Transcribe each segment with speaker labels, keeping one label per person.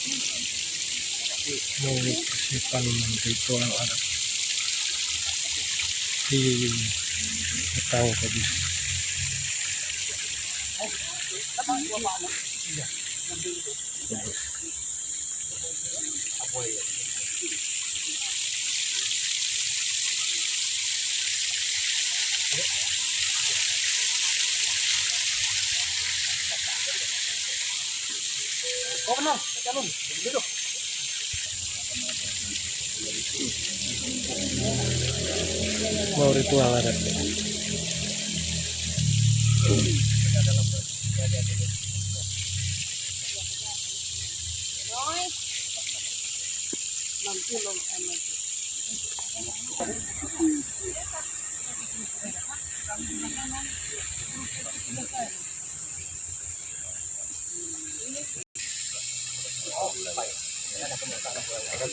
Speaker 1: mau persiapan ritual adat di Betang Kobus.
Speaker 2: Oh benar, calon duduk.
Speaker 1: Mau ritual adat.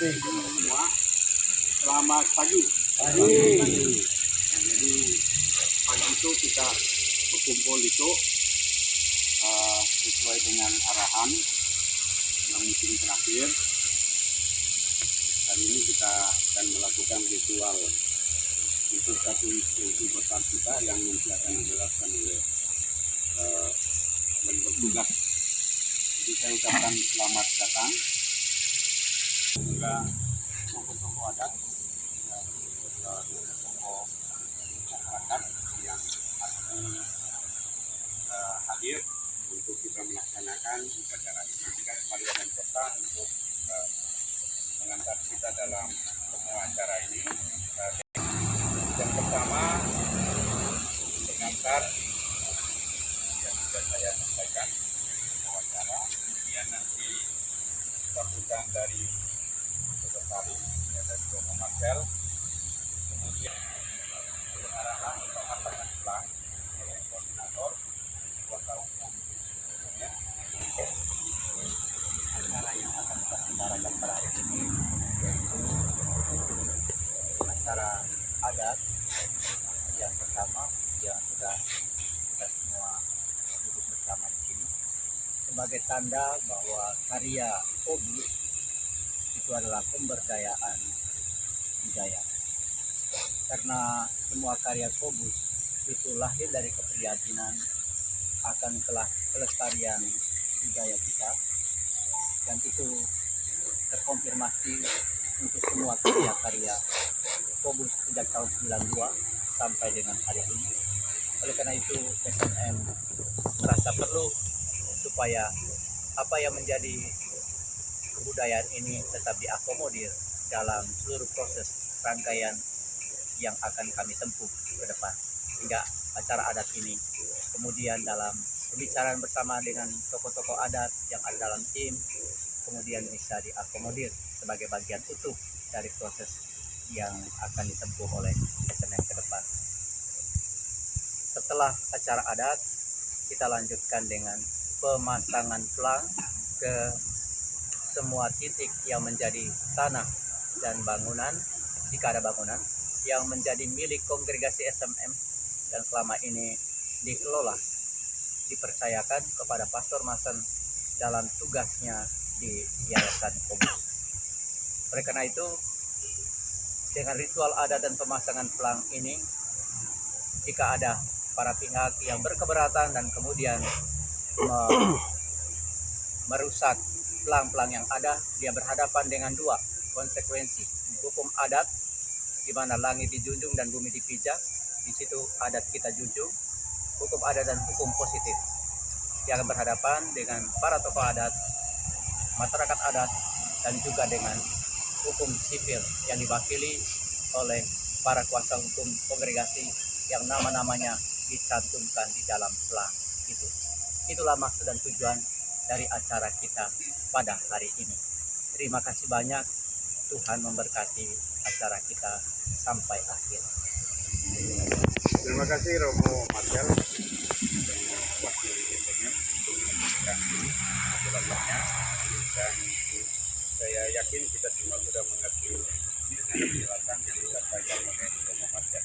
Speaker 2: Semua selamat pagi. Jadi pagi itu kita berkumpul itu sesuai dengan arahan dalam meeting terakhir. Hari ini kita akan melakukan ritual untuk satu isu besar kita yang nanti akan dijelaskan oleh yang bertugas. Jadi saya ucapkan selamat datang. Juga tokoh-tokoh adat, tokoh masyarakat yang hadir untuk kita melaksanakan upacara ini. Kita kembali dengan kota untuk mengantar kita dalam semua acara ini. Yang pertama, pengantar yang sudah saya sampaikan wawancara, kemudian nanti sambutan dari sekretaris dari Romo Marcel, kemudian arahan pemasangan pelang oleh koordinator kuasa hukum ya. Acara yang akan kita selenggarakan pada hari ini yaitu acara adat yang pertama yang sudah kita semua duduk bersama di sini sebagai tanda bahwa karya Kobus itu adalah pemberdayaan budaya. Karena semua karya Kobus itu lahir dari keprihatinan akan kelestarian budaya kita, dan itu terkonfirmasi untuk semua karya-karya Kobus sejak tahun 92 sampai dengan hari ini. Oleh karena itu SNM merasa perlu supaya apa yang menjadi kebudayaan ini tetap diakomodir dalam seluruh proses rangkaian yang akan kami tempuh ke depan hingga acara adat ini kemudian dalam pembicaraan bersama dengan tokoh-tokoh adat yang ada dalam tim kemudian bisa diakomodir sebagai bagian utuh dari proses yang akan ditempuh oleh SNM ke depan. Setelah acara adat kita lanjutkan dengan pemasangan pelang ke semua titik yang menjadi tanah dan bangunan, jika ada bangunan yang menjadi milik kongregasi SNM dan selama ini dikelola, dipercayakan kepada Pastor Masen dalam tugasnya di Yayasan Kobus. Oleh karena itu, dengan ritual adat dan pemasangan pelang ini, jika ada para pihak yang berkeberatan dan kemudian merusak pelang-pelang yang ada, dia berhadapan dengan dua konsekuensi. Hukum adat, di mana langit dijunjung dan bumi dipijak, di situ adat kita junjung, hukum adat dan hukum positif. Dia akan berhadapan dengan para tokoh adat, masyarakat adat, dan juga dengan hukum sipil yang diwakili oleh para kuasa hukum kongregasi yang nama-namanya dicantumkan di dalam pelang itu. Itulah maksud dan tujuan dari acara kita pada hari ini. Terima kasih banyak. Tuhan memberkati acara kita sampai akhir.
Speaker 3: Terima kasih Romo Marcel dan wakil SNM untuk memberikan penjelasannya, dan saya yakin kita semua sudah mengerti dengan penjelasan yang disampaikan oleh Romo Marcel.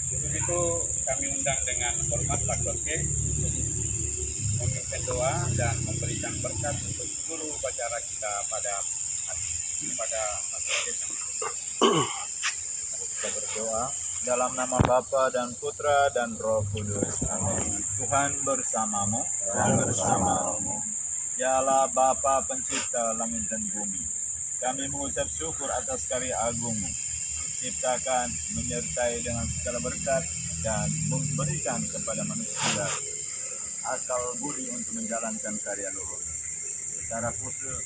Speaker 3: Untuk itu kami undang dengan hormat Pak Doke untuk memimpin doa dan memberikan berkat untuk seluruh acara kita pada masa ini.
Speaker 2: Kita berdoa dalam nama Bapa dan Putra dan Roh Kudus. Amin. Tuhan bersamamu. Tuhan bersamamu. Ya Allah Bapa pencipta langit dan bumi, kami mengucap syukur atas karya agung-Mu, ciptakan, menyertai dengan segala berkat dan memberikan kepada manusia akal budi untuk menjalankan karya luhur. Secara khusus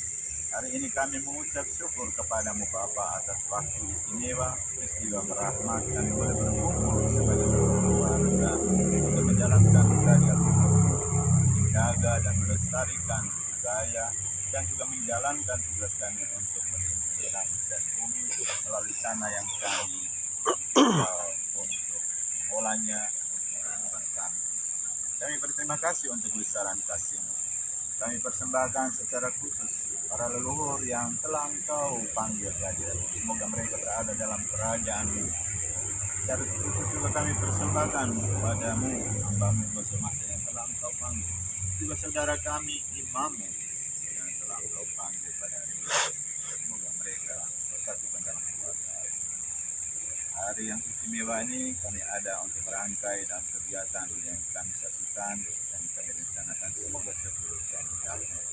Speaker 2: hari ini kami mengucap syukur kepadamu Bapa atas waktu istimewa, peristiwa merahmat dan boleh berkumpul sebagai satu keluarga untuk menjalankan karya luhur, menjaga dan melestarikan budaya dan juga menjalankan tugas kami untuk melindungi langit dan bumi melalui tanah yang kami untuk mengolahnya untuk kehidupan kami. Kami berterima kasih untuk besaran kasih-Mu. Kami persembahkan secara khusus para leluhur yang telah Engkau panggil hadir. Semoga mereka berada dalam kerajaan-Mu. Secara khusus juga kami persembahkan kepadamu, hamba-Mu masing-masing yang telah Engkau panggil. Juga saudara kami, imam-Mu yang telah Engkau panggil pada hari ini. Semoga mereka bersatukan dalam keluarga. Hari yang istimewa ini kami ada untuk merangkai dalam kegiatan yang kami saksikan dan kami rencanakan. Semoga seluruh kami dapat.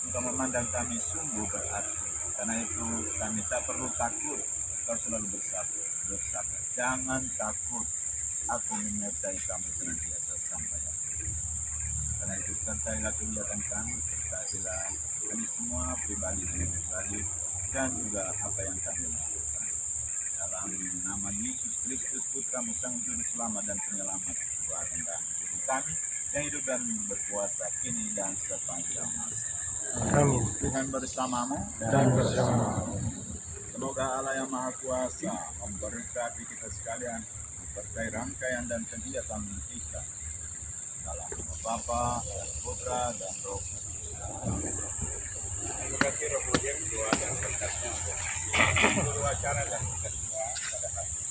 Speaker 2: Engkau memandang kami sungguh berarti. Karena itu kami tak perlu takut. Kau selalu bersabda. Jangan takut. Aku menyertai kamu senantiasa sampai akhir. Karena itu sertailah kegiatan kami. Sertailah kami semua pribadi demi pribadi dan juga apa yang kami lakukan. Dalam nama Yesus Kristus Putra-Mu Sang Juru Selamat dan Penyelamat, Tuhan dan Juru kami yang hidup dan berkuasa kini dan sepanjang masa.
Speaker 1: Amin.
Speaker 2: Tuhan bersamamu
Speaker 1: Dan bersama.
Speaker 2: Semoga Allah yang Maha Kuasa memberkati kita sekalian, memberkahi rangkaian dan kegiatan kita. Dalam nama Bapa, dan Putra, dan Roh Kudus. Amin.
Speaker 3: Terima kasih Roh Kudus, doa dan berkatnya untuk seluruh acara dan kita semua pada hari ini.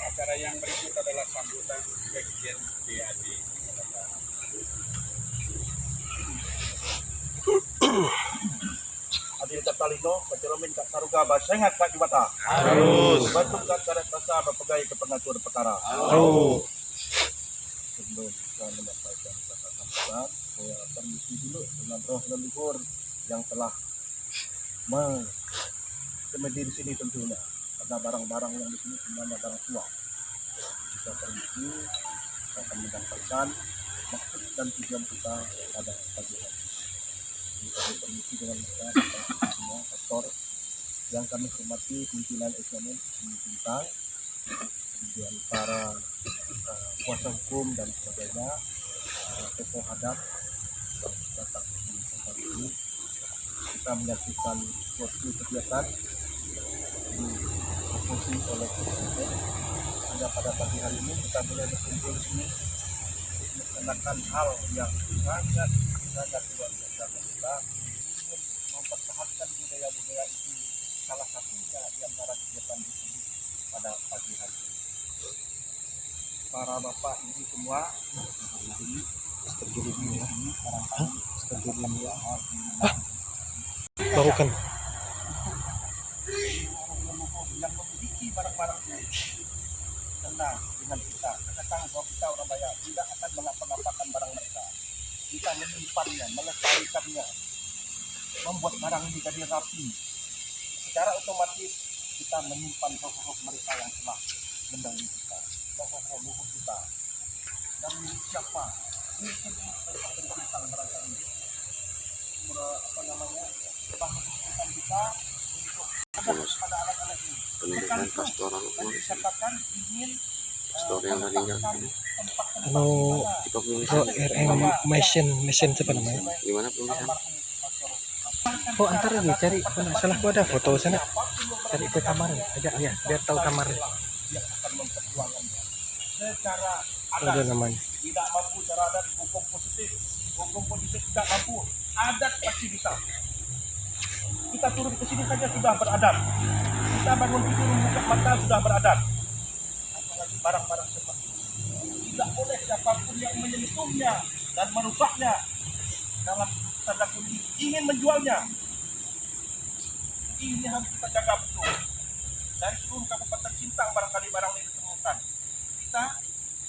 Speaker 3: Acara yang berikut adalah sambutan Sekjen PAD.
Speaker 4: Adil kat talino, paceromin kat saruga, basengat kat jubata.
Speaker 1: Harus.
Speaker 4: Batung kat karet rasa, berpegai ke pengatur perkara.
Speaker 1: Harus.
Speaker 4: Sebelum kita menyampaikan kata-kata, saya permisi dulu dengan roh leluhur yang telah semedi di sini tentunya. Karena barang-barang yang di sini semuanya barang tua. Kita permisi, kita akan menyampaikan maksud dan tujuan kita pada pagi hari. Kami permisi dengan kita semua aktor yang kami hormati, pimpinan ekonomi kita, kemudian para kuasa hukum dan sebagainya, tokoh adat yang datang di tempat ini. Kita menyaksikan suatu kegiatan dipromosi oleh presiden. Hingga pada pagi hari ini kita mulai berkumpul di sini untuk melaksanakan hal yang sangat luar biasa. Kita ingin mempertahankan budaya-budaya itu, salah satunya di antara kegiatan di sini pada pagi hari ini. Para bapak ibu semua, ini
Speaker 1: Lakukan.
Speaker 4: yang memiliki barang-barang tenang dengan kita, karena tahu bahwa kita orang Dayak tidak akan mengapa-ngapakan barang mereka. Kita menyimpannya, melestarikannya, membuat barang ini jadi rapi. Secara otomatis kita menyimpan roh-roh mereka yang telah mendahului kita, roh-roh luhur kita. Dan siapa mungkin tentang barangkali bahan kita untuk pada anak-anak ini.
Speaker 5: Pendidikan pastoral
Speaker 4: Dikatakan ingin
Speaker 5: pastor yang meninggal
Speaker 1: Ano,
Speaker 5: itu
Speaker 1: Bro, mesin siapa namanya?
Speaker 5: gimana penulisan
Speaker 1: Oh, antar lagi cari. Salah gua ada foto sana. Cari ke kamar. Ajak ya, biar tahu kamar.
Speaker 4: yang akan memperjuangkannya secara
Speaker 1: Oh, ada namanya.
Speaker 4: tidak mampu cara adat, hukum positif tidak mampu, adat pasti bisa. Kita turun ke sini saja sudah beradat, kita bangun tidur buka mata sudah beradat, apalagi barang-barang seperti ini. Tidak boleh siapapun yang menyentuhnya dan merubahnya dalam tanda kutip ingin menjualnya. Ini harus kita jaga betul. Dari seluruh Kabupaten Sintang barangkali barang ini ditemukan. Kita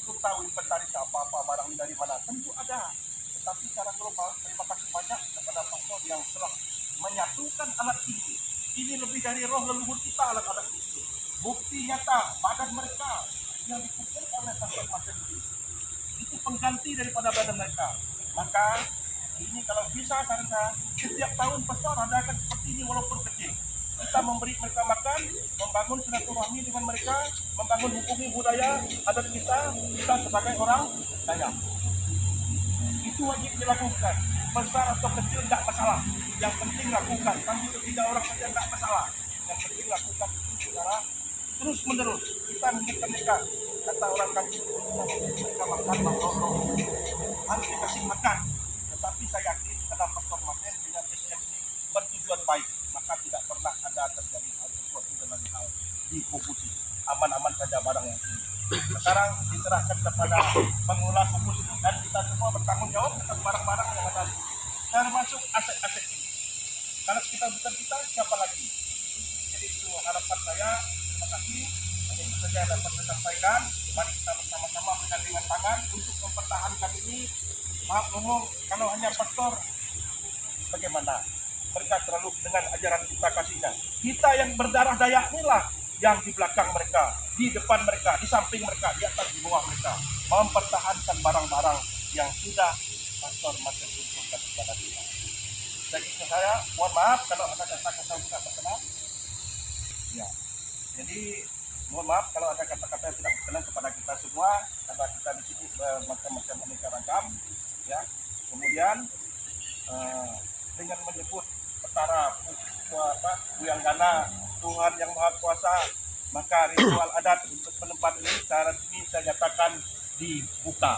Speaker 4: belum tahu inventaris apa barang ini dari mana. Tentu ada. Tetapi secara global, terima kasih banyak kepada Pastor yang telah menyatukan alat ini. Ini lebih dari roh leluhur kita alat-alat itu. Bukti nyata badan mereka yang dipukul oleh Pastor Martin itu pengganti daripada badan mereka. Maka ini kalau bisa karena setiap tahun Pastor adakan seperti ini walaupun kecil. Kita memberi mereka makan, membangun silaturahmi dengan mereka, membangun hubungan budaya adat kita sebagai orang Dayak. Itu wajib dilakukan. Besar atau kecil tidak masalah. Yang penting lakukan. Sampai ketiga orang saja tidak masalah. Yang penting lakukan itu secara terus menerus. Kita mengingatkan mereka. Kata orang kampung, mereka makan makhluk. Harus dikasih makan. Tetapi saya yakin karena Pastor Martin dengan SN ini bertujuan baik, maka tidak pernah ada terjadi hal sesuatu dengan hal dikubusi. Aman-aman saja barang yang ini. Sekarang diserahkan kepada pengelola kubus ini dan kita semua bertanggung jawab atas barang-barang yang ada, termasuk aset-aset ini. Kalau kita bukan kita, siapa lagi? Jadi itu harapan saya. Terima kasih. Hanya itu saja yang dapat saya sampaikan. Mari kita bersama-sama bergandengan tangan untuk mempertahankan ini. Maaf ngomong, kalau hanya pastor, bagaimana? Mereka terlalu dengan ajaran kita kasihnya. Kita yang berdarah Dayak inilah yang di belakang mereka, di depan mereka, di samping mereka, di atas, di bawah mereka, mempertahankan barang-barang yang sudah Pastor Martin kumpulkan kepada kita. Jadi saya mohon maaf kalau ada kata-kata yang tidak berkenan. Ya, jadi mohon maaf kalau ada kata-kata yang tidak berkenan kepada kita semua, karena kita di sini bermacam-macam aneka ragam. Ya, kemudian dengan menyebut petara Buyanggana Tuhan yang Maha Kuasa, maka ritual adat untuk penempat ini secara resmi saya nyatakan dibuka.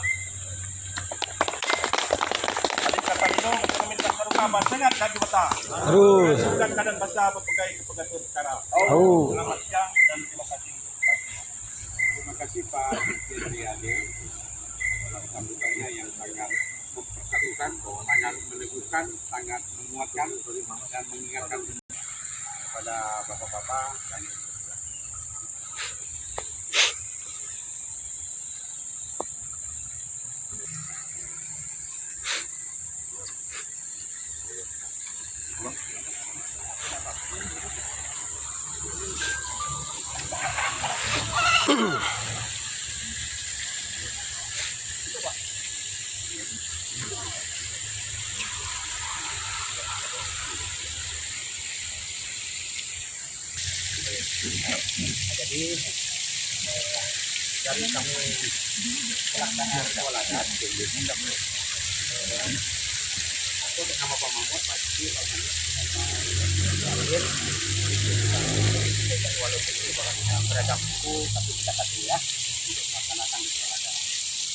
Speaker 4: Adik kata Nino ekonomi pasar rumah banyak kan di mata.
Speaker 1: Terus.
Speaker 4: Bukan kadang bahasa berbagai kepegatur sekarang.
Speaker 1: Oh.
Speaker 4: Selamat siang dan terima kasih.
Speaker 3: Terima kasih Pak Jendriade atas sambutannya yang sangat mempersatukan, sangat meneguhkan, sangat menguatkan dan mengingatkan kepada bapak-bapak dan
Speaker 2: Jadi dari kami pelaksanaan ritual adat, aku bersama Pak Mahmud, Pak Ciki, Pak Mahmud, walaupun itu beragam suku, tapi kita kasih ya untuk melaksanakan ritual adat.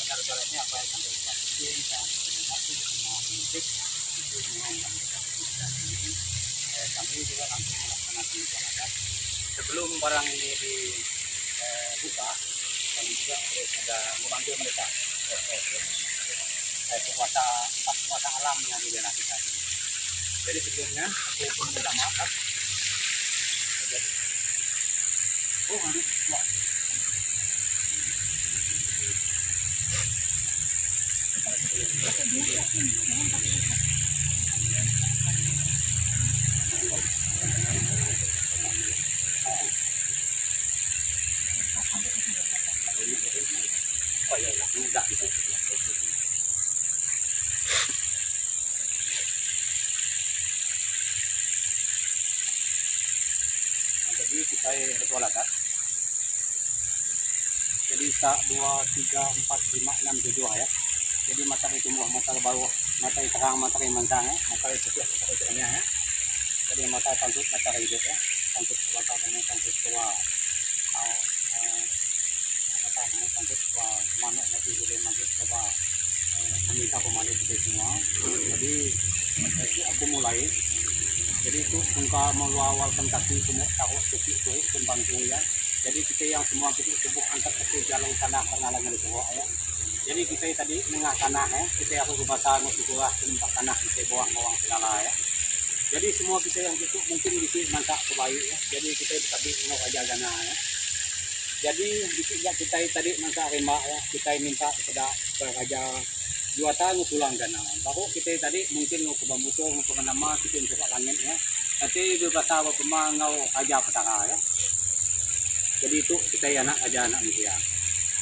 Speaker 2: Karena ritual ini apa yang sampai Pak Ciki, dan satu bersama musik itu memang kami juga langsung melaksanakan ritual adat. Sebelum barang ini dibuka, kami juga harus ada memanggil mereka. Kuasa alam yang di daerah kita ini. Jadi sebelumnya aku pun minta maaf. Oh, harus kuat. Oh ya, enggak bisa. Jadi kita ritual adat. Jadi 1, 2, 3, 4, 5, 6, 7 ya. Jadi matahari tumbuh, matahari bawah, matahari terang, matahari mancang ya. Matahari putih, matahari terangnya ya. Jadi matahari tangkut, matahari hidup ya. Tangkut kelapa, tangkut tua. Tangkut tua, manuk lagi boleh masuk coba. Meminta pemandu kita semua. Jadi itu aku mulai. Jadi itu engkau meluawalkan kaki semua tahu kecil itu pembantu ya. Jadi kita yang semua kita tubuh angkat ke jalur tanah pengalangan itu ya. Jadi kita tadi nengah tanah ya, kita aku kebasahan waktu gua tempat tanah kita bawang segala ya. Jadi semua kita yang itu mungkin bisa mantak kebayu ya. Jadi kita tadi mau aja gana ya. Jadi bisa kita tadi mantak rimba ya, kita minta kepada raja juatan pulang gana. Baru kita tadi mungkin mau ke bambuto, mau ke nama kita untuk langit ya. Nanti berbahasa apa pemangau aja petaka ya. Jadi itu kita anak aja anak dia.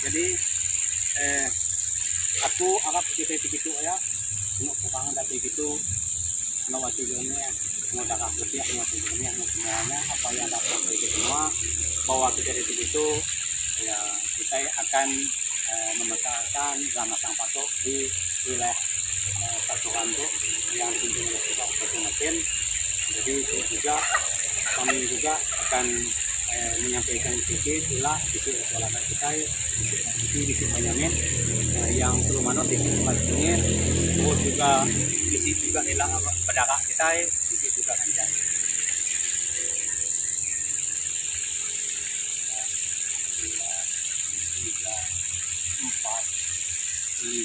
Speaker 2: Jadi aku agak kita begitu ya, mau pulang dari gitu, mau tujuannya, mau darah putih, mau tujuannya, mau semuanya apa yang dapat itu semua, bahwa kita dari itu ya kita akan memetaskan Rama Sang Patok di wilayah Pasukan tuh yang dipimpin oleh Pak Mesin. Jadi itu juga kami juga akan menyampaikan sedikit pula isi masyarakat kita isi penyamin yang perlu manut isi pastinya terus juga isi juga hilang pedagang kita isi juga kanjai 4, 5,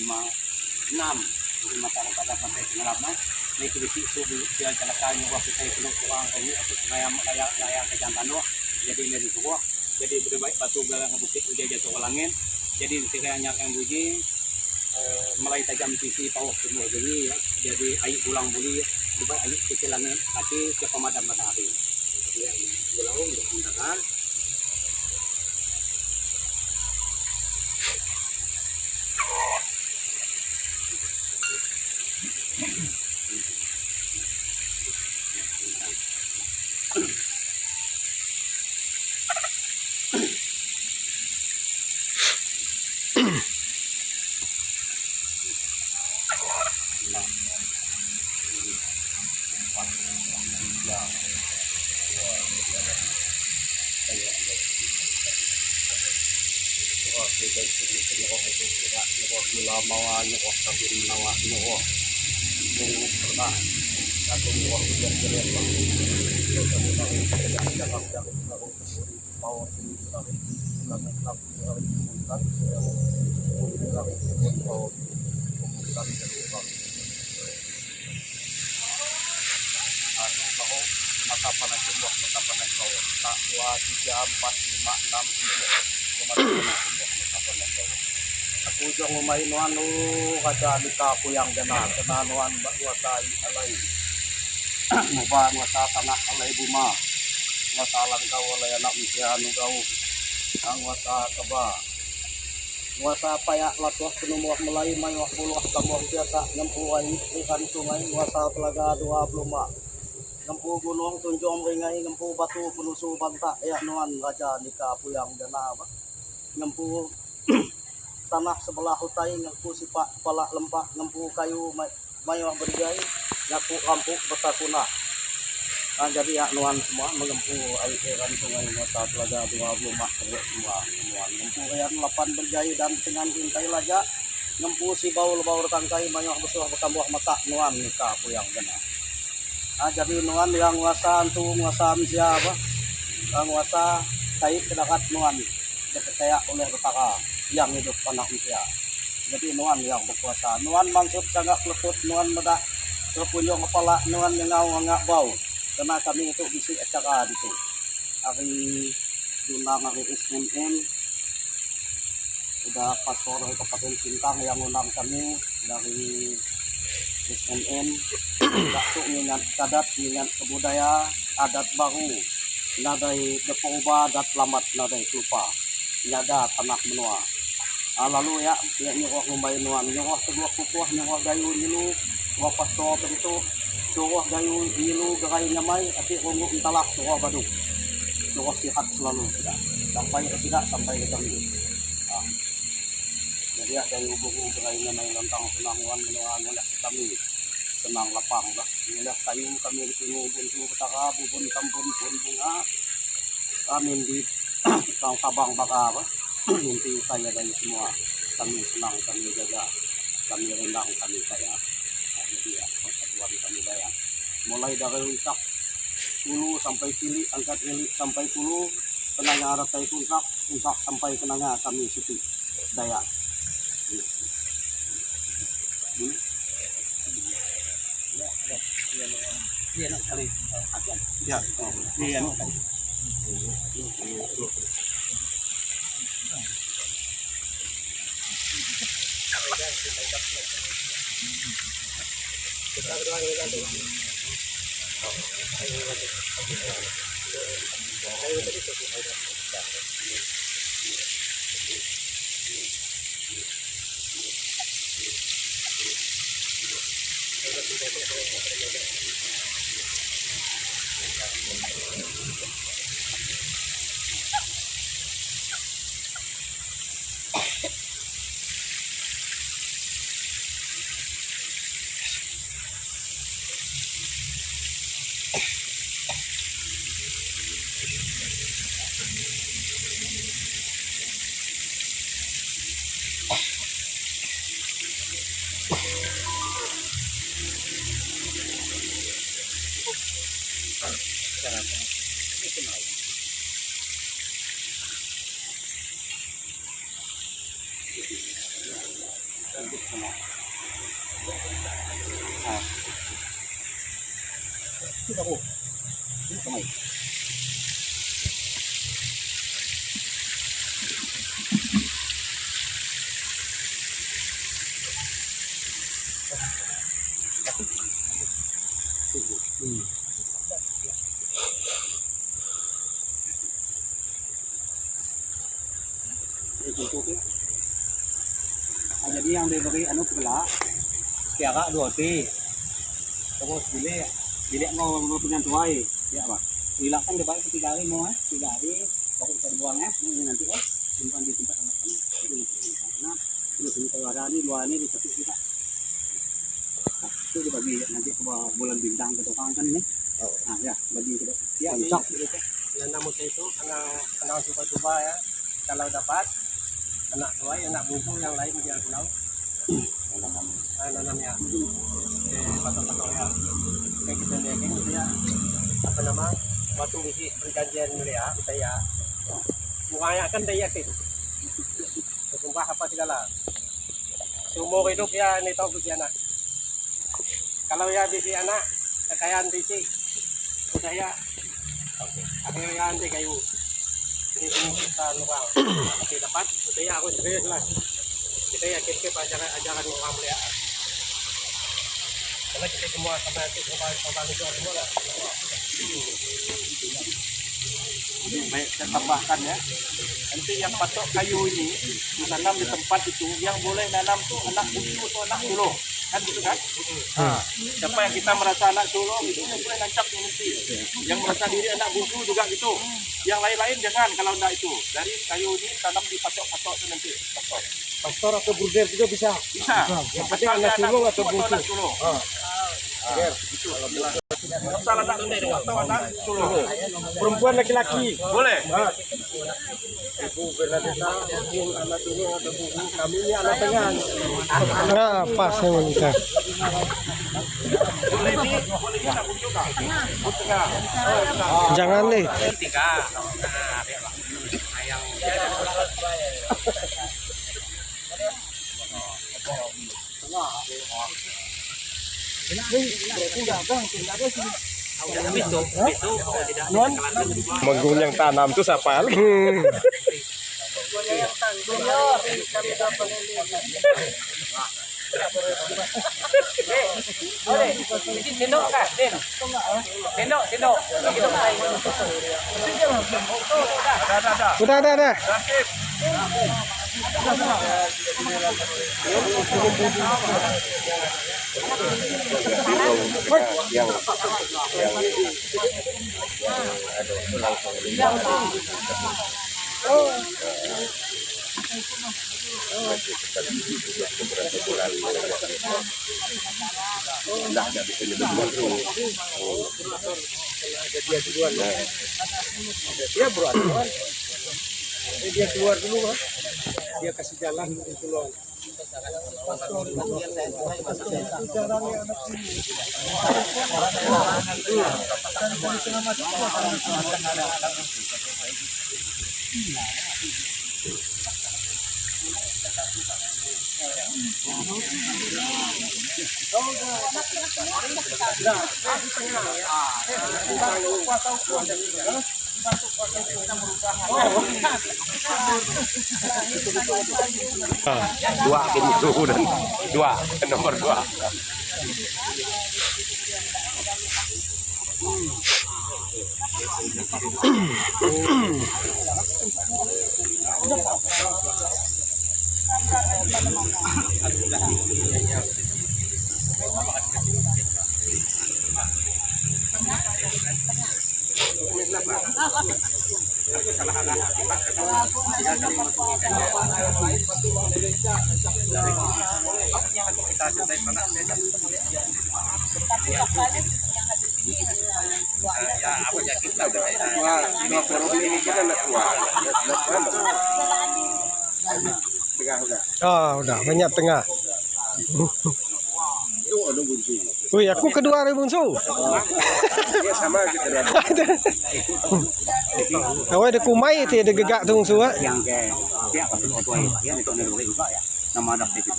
Speaker 2: 6 jadi masyarakat sampai pengalaman ini kondisi suhu dia jalakan waktu saya penuh kurang ini atau layak kejantan doa jadi dari suku jadi berbaik batu galang bukit udah jatuh ke langit jadi sekiranya yang bunyi mulai tajam sisi pawah semua jadi ya jadi air pulang buli berbaik air sisi langit tapi ke pemadam matahari ya pulau untuk mendengar mata panas semua mata panas bawah tak 2, 3, 4, 5, 6, 7 mata panas bawah aku jong main anu kaca di kapu yang kena nuan wasa alai muba wasa tanah alai buma wasa langkau alai anak misia anu gau ang wasa keba wasa payak latuah penumuh melai mayuah puluh kamuah biasa nyempuai ikan sungai wasa telaga 25 ngempu gunung tunjong ringai ngempu batu penusu bantak ya nuan raja nikah puyang dana apa ngempu tanah sebelah hutai ngempu sipak kepala lempah ngempu kayu mayuah berjai ngaku rampuk betakuna nah, jadi ya nuan semua mengempu air ikan sungai mata telaga 25 semua ngempu kayan 8 berjai dan dengan intai laja ngempu si baul tangkai mayuah besuah bertambuh mata nuan nikah puyang dana nah, jadi nuan yang nguasa antu nguasa siapa nguasa kait kedakat nuan dipercaya oleh petaka yang hidup anak usia jadi nuan yang berkuasa nuan maksud sangat letut nuan medak terpunjung kepala nuan yang ngau bau karena kami itu bisi acara itu hari dunang hari SNN udah pastor Kabupaten Sintang yang undang kami dari SNN untuk mengingat adat, mengingat kebudaya adat baru nadai depoba adat lamat nadai lupa nyada tanah menua lalu ya nyuruh ngumbai nuan nyuruh kedua kukuh nyuruh gayu nilu wa pastor itu nyuruh gayu nilu gerai nyamai tapi rungu entalak nyuruh baduk nyuruh sihat selalu tidak sampai ke tidak sampai ke kami jadi ya gayu buku gerai nyamai tentang senanguan menua ngoleh kami senang lapang lah ngelihat kayu kami di sini buntu petaka bubun kampun pun bunga kami di kang sabang baka apa mimpi saya dari semua kami senang kami jaga kami rendang kami saya jadi ya persatuan kami daya mulai dari wisak hulu sampai cilik angkat cilik sampai hulu kenanga ratai puncak sampai kenanga kami suti daya Iya, no, kali.
Speaker 3: Ya,
Speaker 2: Iya, no. Jadi yang diberi anu pula tiara 2 T. Terus bilik mau punya tuai, ya Pak. Bilang kan dibayar 3 hari mau 3 hari baru kita buang ya. Ini nanti simpan di tempat anak-anak. Itu karena terus ini kalau ada ini 2 ini dipetik kita. Itu dibagi nanti ke bulan bintang ke tukang kan ini. Nah ya bagi ke ya cocok gitu.
Speaker 1: Nanam itu anak coba-coba ya. Kalau dapat anak tuai, anak buntung yang lain dia pulau. Nanamnya. Patok-patok ya. Kayak kita yakin gitu ya. Apa nama? Waktu bisi perjanjian mulia kita ya. Mengayakan dia yakin. Sumpah apa segala. Seumur hidup ya ini tahu bisi anak. Kalau ya bisi anak kekayaan bisi udah ya. Akhirnya nanti kayu. Ini kita lupa. Tapi dapat, udah ya aku serius lah. Kita yakin ke ajaran orang mulia. Karena kita semua sama nanti coba semua lah.
Speaker 3: baik saya tambahkan ya. Nanti yang patok kayu ini ditanam di tempat itu, yang boleh nanam tuh anak bungsu atau anak sulung. Kan gitu kan? Siapa yang kita merasa anak sulung itu yang boleh nancap yang nanti. Yang merasa diri anak bungsu juga gitu. Yang lain-lain jangan kalau enggak itu. Dari kayu ini tanam di patok-patok itu nanti.
Speaker 1: Pastor atau burger juga bisa.
Speaker 3: Bisa.
Speaker 1: Yang penting anak sulung atau bungsu.
Speaker 3: Anak sulung. Gitu. Salah tak benar atau anak sulung.
Speaker 1: Perempuan laki-laki.
Speaker 3: Boleh.
Speaker 1: Ibu berdesa mungkin anak sulung atau bungsu. Kami ini anak tengah. Nah, pas memang kita.
Speaker 3: Boleh ini anak bungsu kan? Tengah.
Speaker 1: Jangan nih.
Speaker 2: Tiga.
Speaker 1: Menggung yang tanam itu siapa?
Speaker 2: Sendok kah? Sendok.
Speaker 1: Udah. Dia beruan. Dia keluar dulu kan. Dia kasih jalan untuk keluar.
Speaker 5: Dua pintu dan dua nomor dua.
Speaker 1: Oh, udah banyak tengah. Wih, aku kedua hari bungsu.
Speaker 3: Sama kita lihat.
Speaker 1: Awak ada kumai tu ada gegak tu bungsu ah.
Speaker 2: Yang ke pihak pasal orang tua ya itu ada juga ya. Nama anak itu.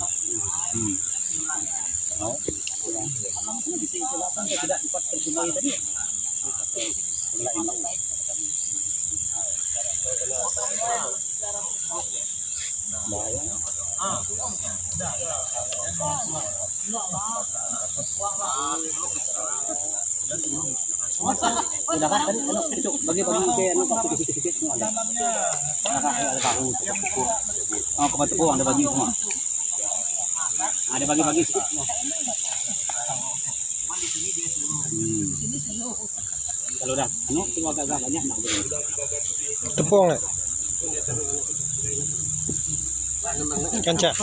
Speaker 2: Oh. Ini bisa silakan tidak dapat terjemah tadi. Udah kan tadi itu bagi-bagi ke anu sedikit-sedikit semua ada. Ada tahu. Oh, kepada tubuh ada bagi semua. Ada bagi-bagi sedikit semua. Kalau udah anu semua agak banyak nak beri.
Speaker 1: Tepung eh. Kancah.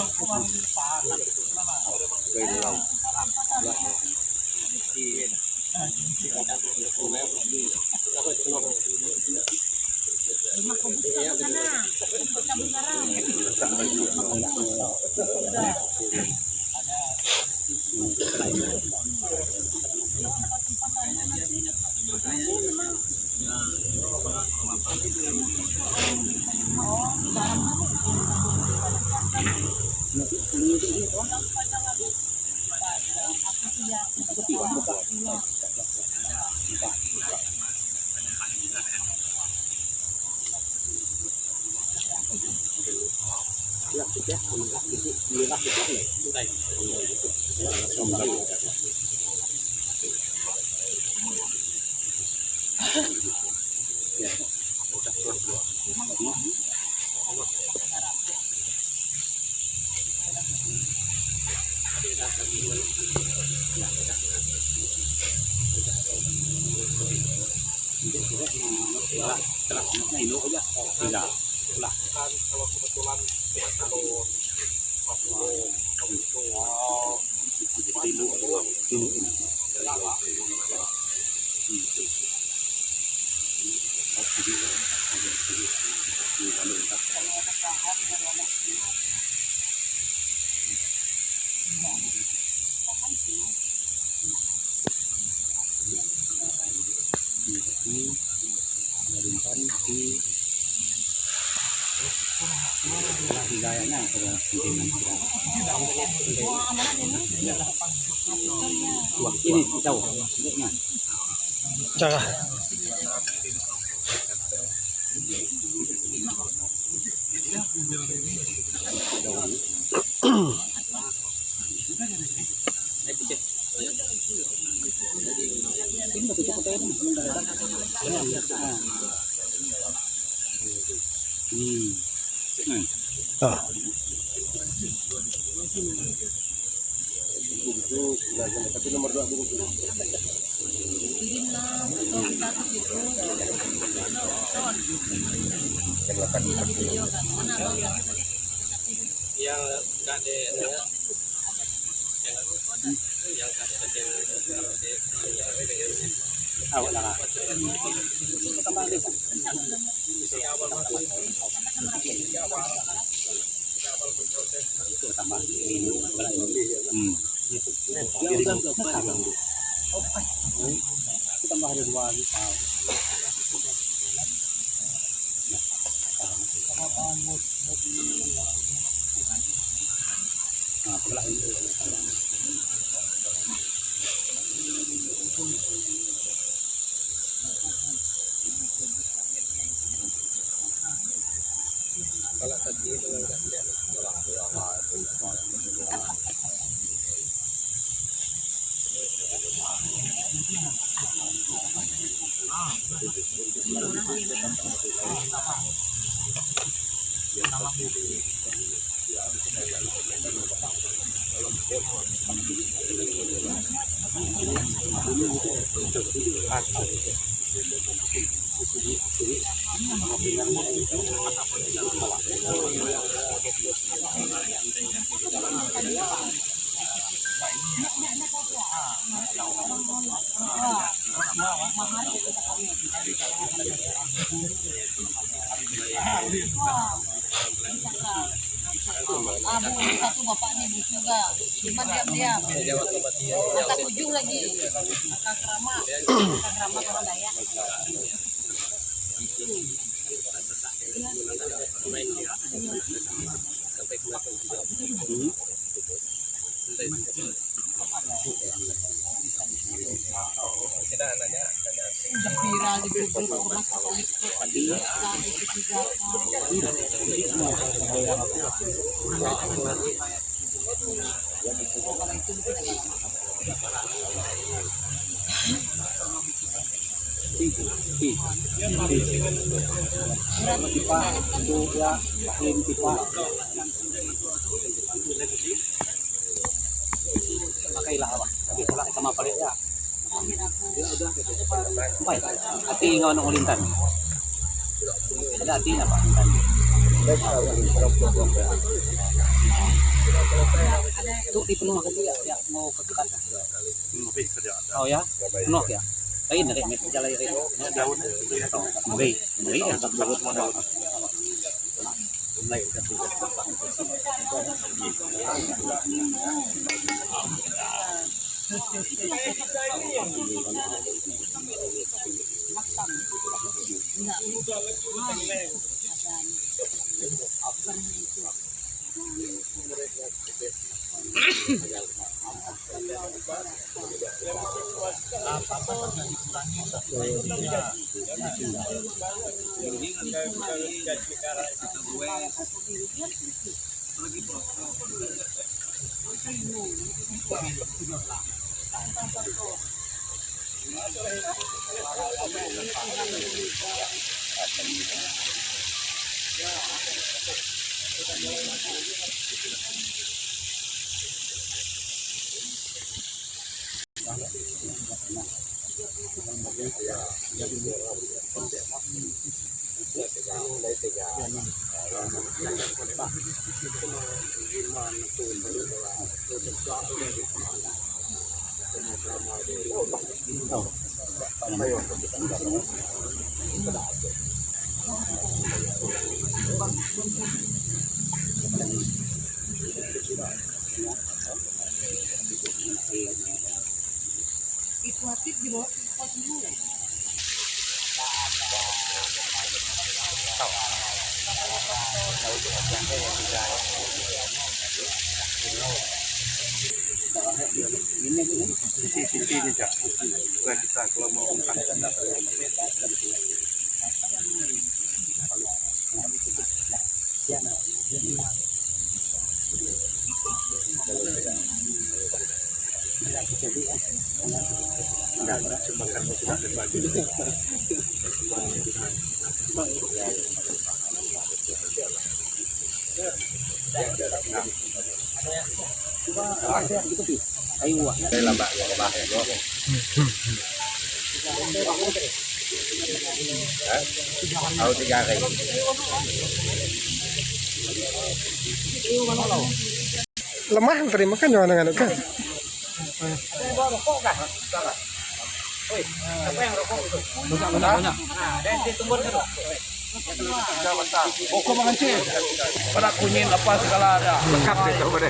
Speaker 3: Kalau kebetulan
Speaker 2: Gayanya kalau ini tahu
Speaker 1: Cara.
Speaker 2: ini betul betul
Speaker 1: Ah.
Speaker 3: tapi nomor 2 dulu.
Speaker 1: Yang enggak ada yang
Speaker 2: awak lah tambah ini tambah ada 2 juta.
Speaker 6: Abu satu bapaknya di juga, cuma diam-diam. Mata tujuh lagi, kakak kerama orang Dayak. Udah viral di grup ormas Katolik Islam itu juga. Kalau itu mungkin agak lama.
Speaker 2: Pakailah awak. Tapi pula sama balik ya. Sampai. Hati ingaw ng ulintan. Ada hati na pa. Itu di penuh kasi ya mau kekekat. Oh ya. Penuh ya. Kain na rin, may jalay rin. Mabay ya, sagot mo na. Itu aktif di bawah pos dulu.
Speaker 3: Sisi ini Cak. Bukan kita kalau mau ungkap. Enggak, cuma karena sudah berbagi. Tahu 3 kali.
Speaker 1: Lemah terima kan jangan dengan kan.
Speaker 3: Pokok mengancing. Pada kunyit apa segala ada. Lengkap itu pada.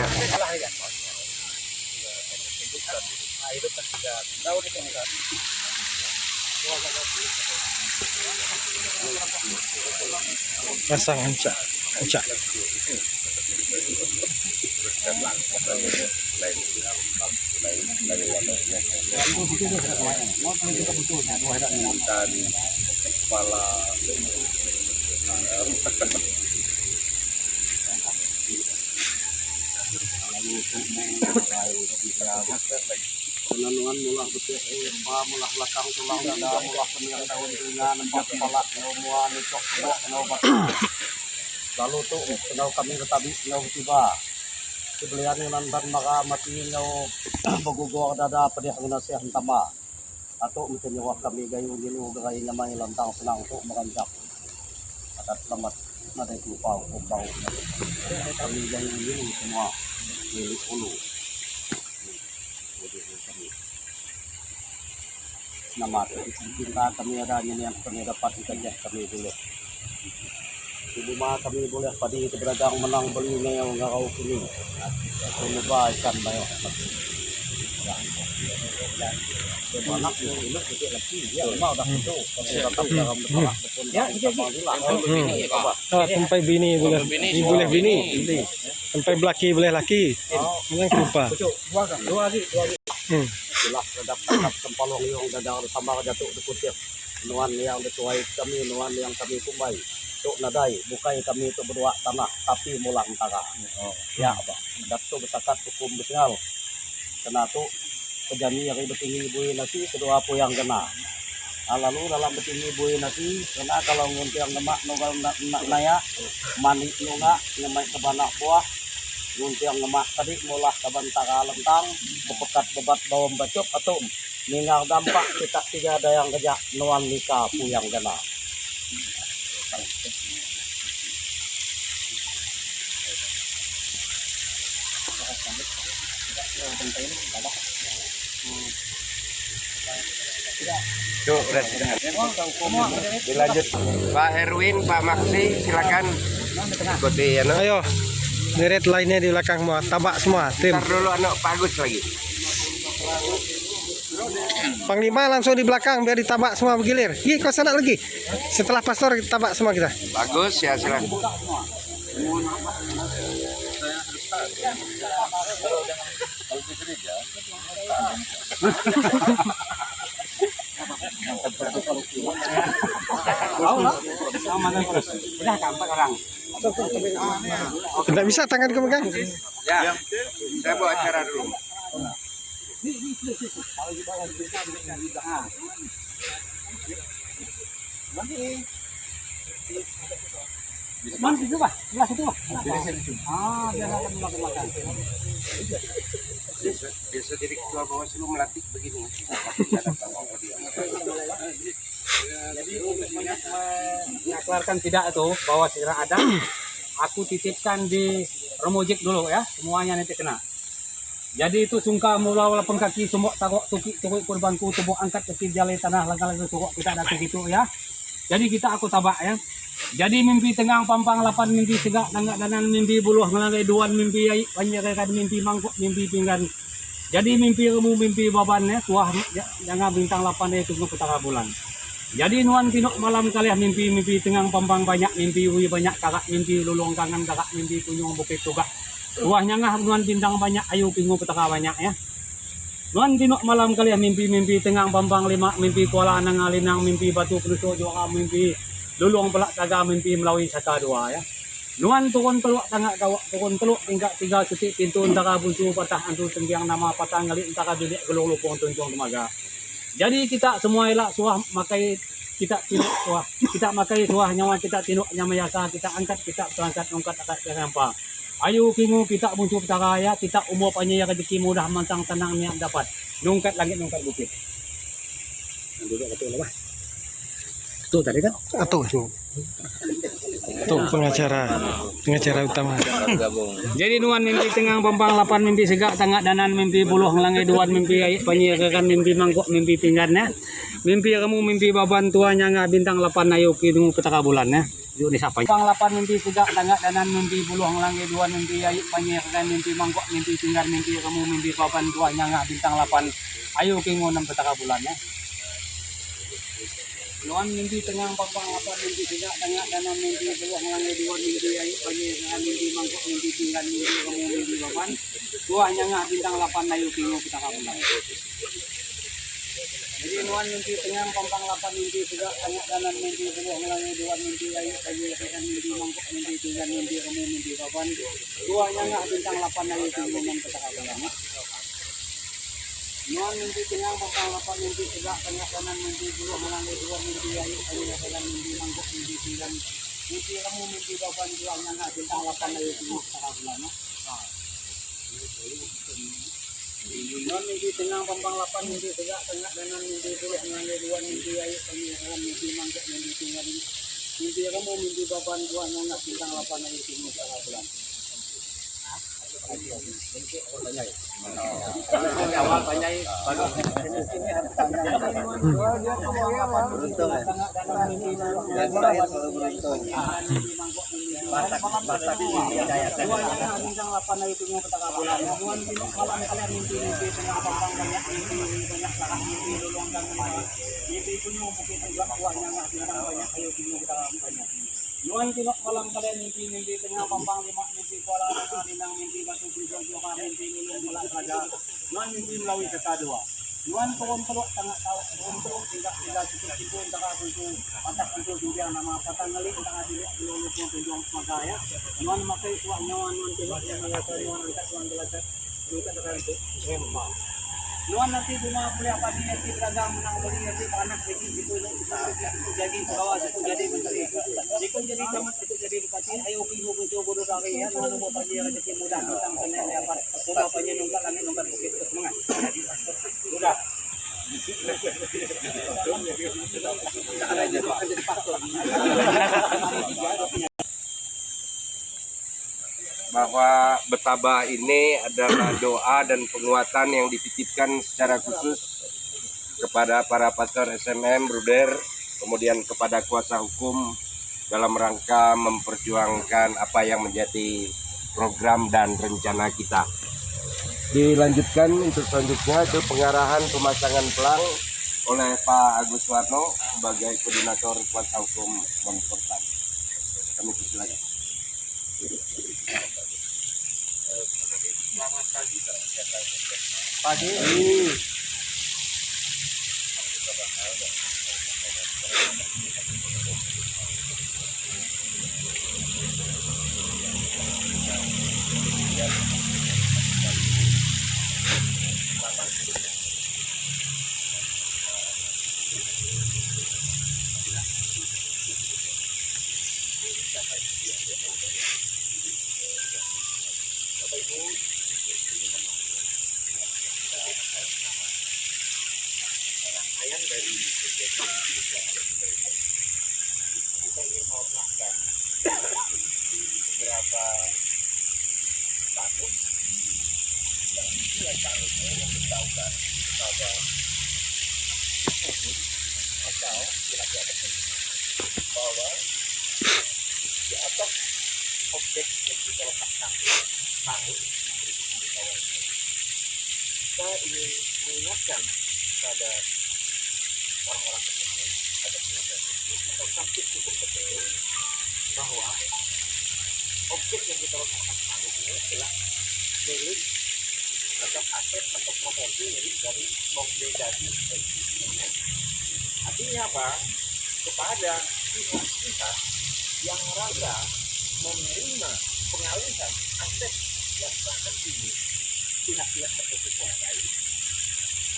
Speaker 7: Pasang anca. Anca.
Speaker 3: dan kepala
Speaker 2: Penanuan mulah betul mulah belakang tulang dada mulah peniang daun telinga nempat kepala muah nicok nobat lalu tuh kenal kami tetapi nyau tiba sebelian nandan maka mati nyau bagugor dada pedih nasiah tama atau mungkin nyawa kami gayu gilu garai nyamai lantang senang untuk merancak adat selamat nada itu bau kami gayu gilu semua milik ulu nama cinta kami ada yang kami dapat ikannya kami boleh ibu mah kami boleh padi berdagang menang beli neo ngarau kini kami ikan banyak anak ini sedikit lagi ya mau dah itu tetap dalam depan ya
Speaker 7: Sampai bini boleh bini. Sampai belaki boleh laki. Yang lupa.
Speaker 2: dua jelas redap sempalong yang dadang sama jatuh dikutip nuan yang dituai kami nuan yang kami kumbai tuk nadai bukai kami itu berdua tanah tapi mulang tara ya apa datu bersakat hukum besingal kena tu kejani yang betinggi bui nasi kedua apa yang kena lalu dalam betinggi bui nasi kena kalau nguntiang lemak nogal naya manik nunga nyemak kebanak buah nguntiang lemak tadi mulah kabantara lentang bepekat bebat bawang bacok atau ningal dampak kita tiga ada yang kejak nuan nikah puyang kena
Speaker 5: Dilanjut Pak Herwin, Pak Maksi, silakan ikuti ya.
Speaker 7: Ayo. Deret lainnya di belakang semua. Tabak semua tim.
Speaker 5: Ntar dulu anak Pak Agus lagi.
Speaker 7: Panglima langsung di belakang biar ditabak semua bergilir. Gi kau sana lagi. Setelah pastor tabak semua kita.
Speaker 5: Bagus ya, silakan.
Speaker 7: Tidak bisa tangan kau pegang.
Speaker 5: Ya, saya bawa acara dulu. Biasa jadi ketua Bawaslu melatih begini.
Speaker 2: Jadi untuk menyaklakan tidak itu bahwa sirah ada, aku titipkan di Romojek dulu ya, semuanya nanti kena. Jadi itu sungka mula lapang kaki semua takok tukik kurbanku tubuh angkat kaki jalai tanah langkah-langkah sukok kita ada gitu ya. Jadi kita aku tabak ya. Jadi mimpi tengah pampang 8 mimpi segak nanggak danan mimpi buluh ngelangai duan mimpi panjangkan mimpi mangkuk mimpi pinggan. Jadi mimpi kamu mimpi babannya tuah jangan bintang 8 itu petaka bulan. Jadi nuan tinok malam kalian mimpi tengah pampang banyak mimpi ui banyak kakak mimpi lulung kangen kakak mimpi kunyung bukit tugak. Tuahnya ngah nuan bintang banyak ayu pingu petaka banyak ya. Nuan tinok malam kalian mimpi tengah pampang 5 mimpi kuala nangalinang mimpi batu penusuk juga mimpi lulung pelak taga mimpi melalui saka 2 ya. Nuan turun teluk tangak kawak turun teluk tingkat 3 setik pintu antara buntu patah antu tenggiang nama patah ngali antara bilik gelung lupung tuncung temaga. Jadi kita semua elak suah makai kita tinuk suah kita makai suah nyawa kita tinuk nyamayasa kita angkat kita terangkat angkat atas sampah. Ayo kingu kita muncul petaka ya kita umur panjang rezeki mudah mantang tenang niat dapat nungkat langit nungkat bukit. Duduk betul lah. Itu tadi kan?
Speaker 7: Atau itu pengacara utama.
Speaker 2: Jadi nuan mimpi tengah pampang 8 mimpi segak tangak danan mimpi buluh ngelangai duan mimpi ayat panyiakan mimpi mangkok mimpi pinggannya mimpi kamu mimpi baban tuanya ngah bintang 8 ayo kidung petaka bulan ya yuk disapa pampang 8 mimpi segak tangak danan mimpi buluh ngelangai duan mimpi ayat panyiakan mimpi mangkok mimpi pinggan mimpi kamu mimpi baban tuanya ngah bintang 8 ayo kingu 6 petaka bulan ya Nuan mimpi tengah papang apa mimpi tidak tengah dalam mimpi keluar melalui dua mimpi ayu pagi mimpi mangkuk mimpi tinggal mimpi kamu mimpi papan. Tuanya ngah bintang 8 ayu pingu kita kabulan. Jadi nuan mimpi tengah papang 8 mimpi tidak tengah dalam mimpi keluar melalui dua mimpi ayu pagi mimpi mangkuk mimpi tinggal mimpi kamu mimpi papan. Tuanya ngah bintang 8 ayu pingu kita kabulan. Nuan mimpi tengah papang 8 mimpi tidak tengah kanan mimpi keluar melalui dua mimpi ayu pagi mimpi mangkuk mimpi tinggal mimpi kamu mimpi papan. Tuanya ngah bintang 8 ayu pingu kita kabulan. Non mimpi tengah pampang 8 mimpi tegak tengah kanan mimpi keluar melalui dua mimpi ayu pengiran mimpi mangkuk mimpi tinggal mimpi kamu mimpi papan dua anak bintang 8 ayu pingu salah bulan. Awal panjai baru ini harus Nuan tinok malam kalian mimpi tengah pampang 5 mimpi kuala linang mimpi batu pisau dua mimpi lulung bulan raja. Nuan mimpi melalui kata dua. Nuan turun teluk tengah tahu turun teluk tidak cukup entah untuk atas untuk juga nama patang ngali entah tidak lulung pun penjuang semagaya. Nuan makai suak nuan tinok yang mengatakan nuan angkat nuan belajar kita tekan untuk semua. Nuan nanti cuma kuliah pagi nanti beragam menang beli nanti anak jadi itu jadi bawah itu jadi menteri itu jadi camat itu jadi bupati ayo pingu kunci bodoh kali ya nuan mau pagi yang jadi mudah tentang kena dapat semua pagi nunggu langit nunggu bukit semangat sudah ada jadi pastor
Speaker 5: bahwa bertabah ini adalah doa dan penguatan yang dititipkan secara khusus kepada para pastor SMM, Bruder, kemudian kepada kuasa hukum dalam rangka memperjuangkan apa yang menjadi program dan rencana kita. Dilanjutkan untuk selanjutnya itu pengarahan pemasangan pelang oleh Pak Agus Warno sebagai koordinator kuasa hukum Monfortan. Kami persilakan.
Speaker 2: pagi
Speaker 5: kita ingin mengingatkan pada orang-orang tertentu, pada penasihat hukum atau subjek hukum tertentu bahwa objek yang kita letakkan spanduk ini adalah milik atau aset atau properti milik dari kongregasi. Artinya apa? Kepada pihak-pihak yang merasa menerima pengalihan aset yang bahkan ini pihak-pihak tertentu kuasai,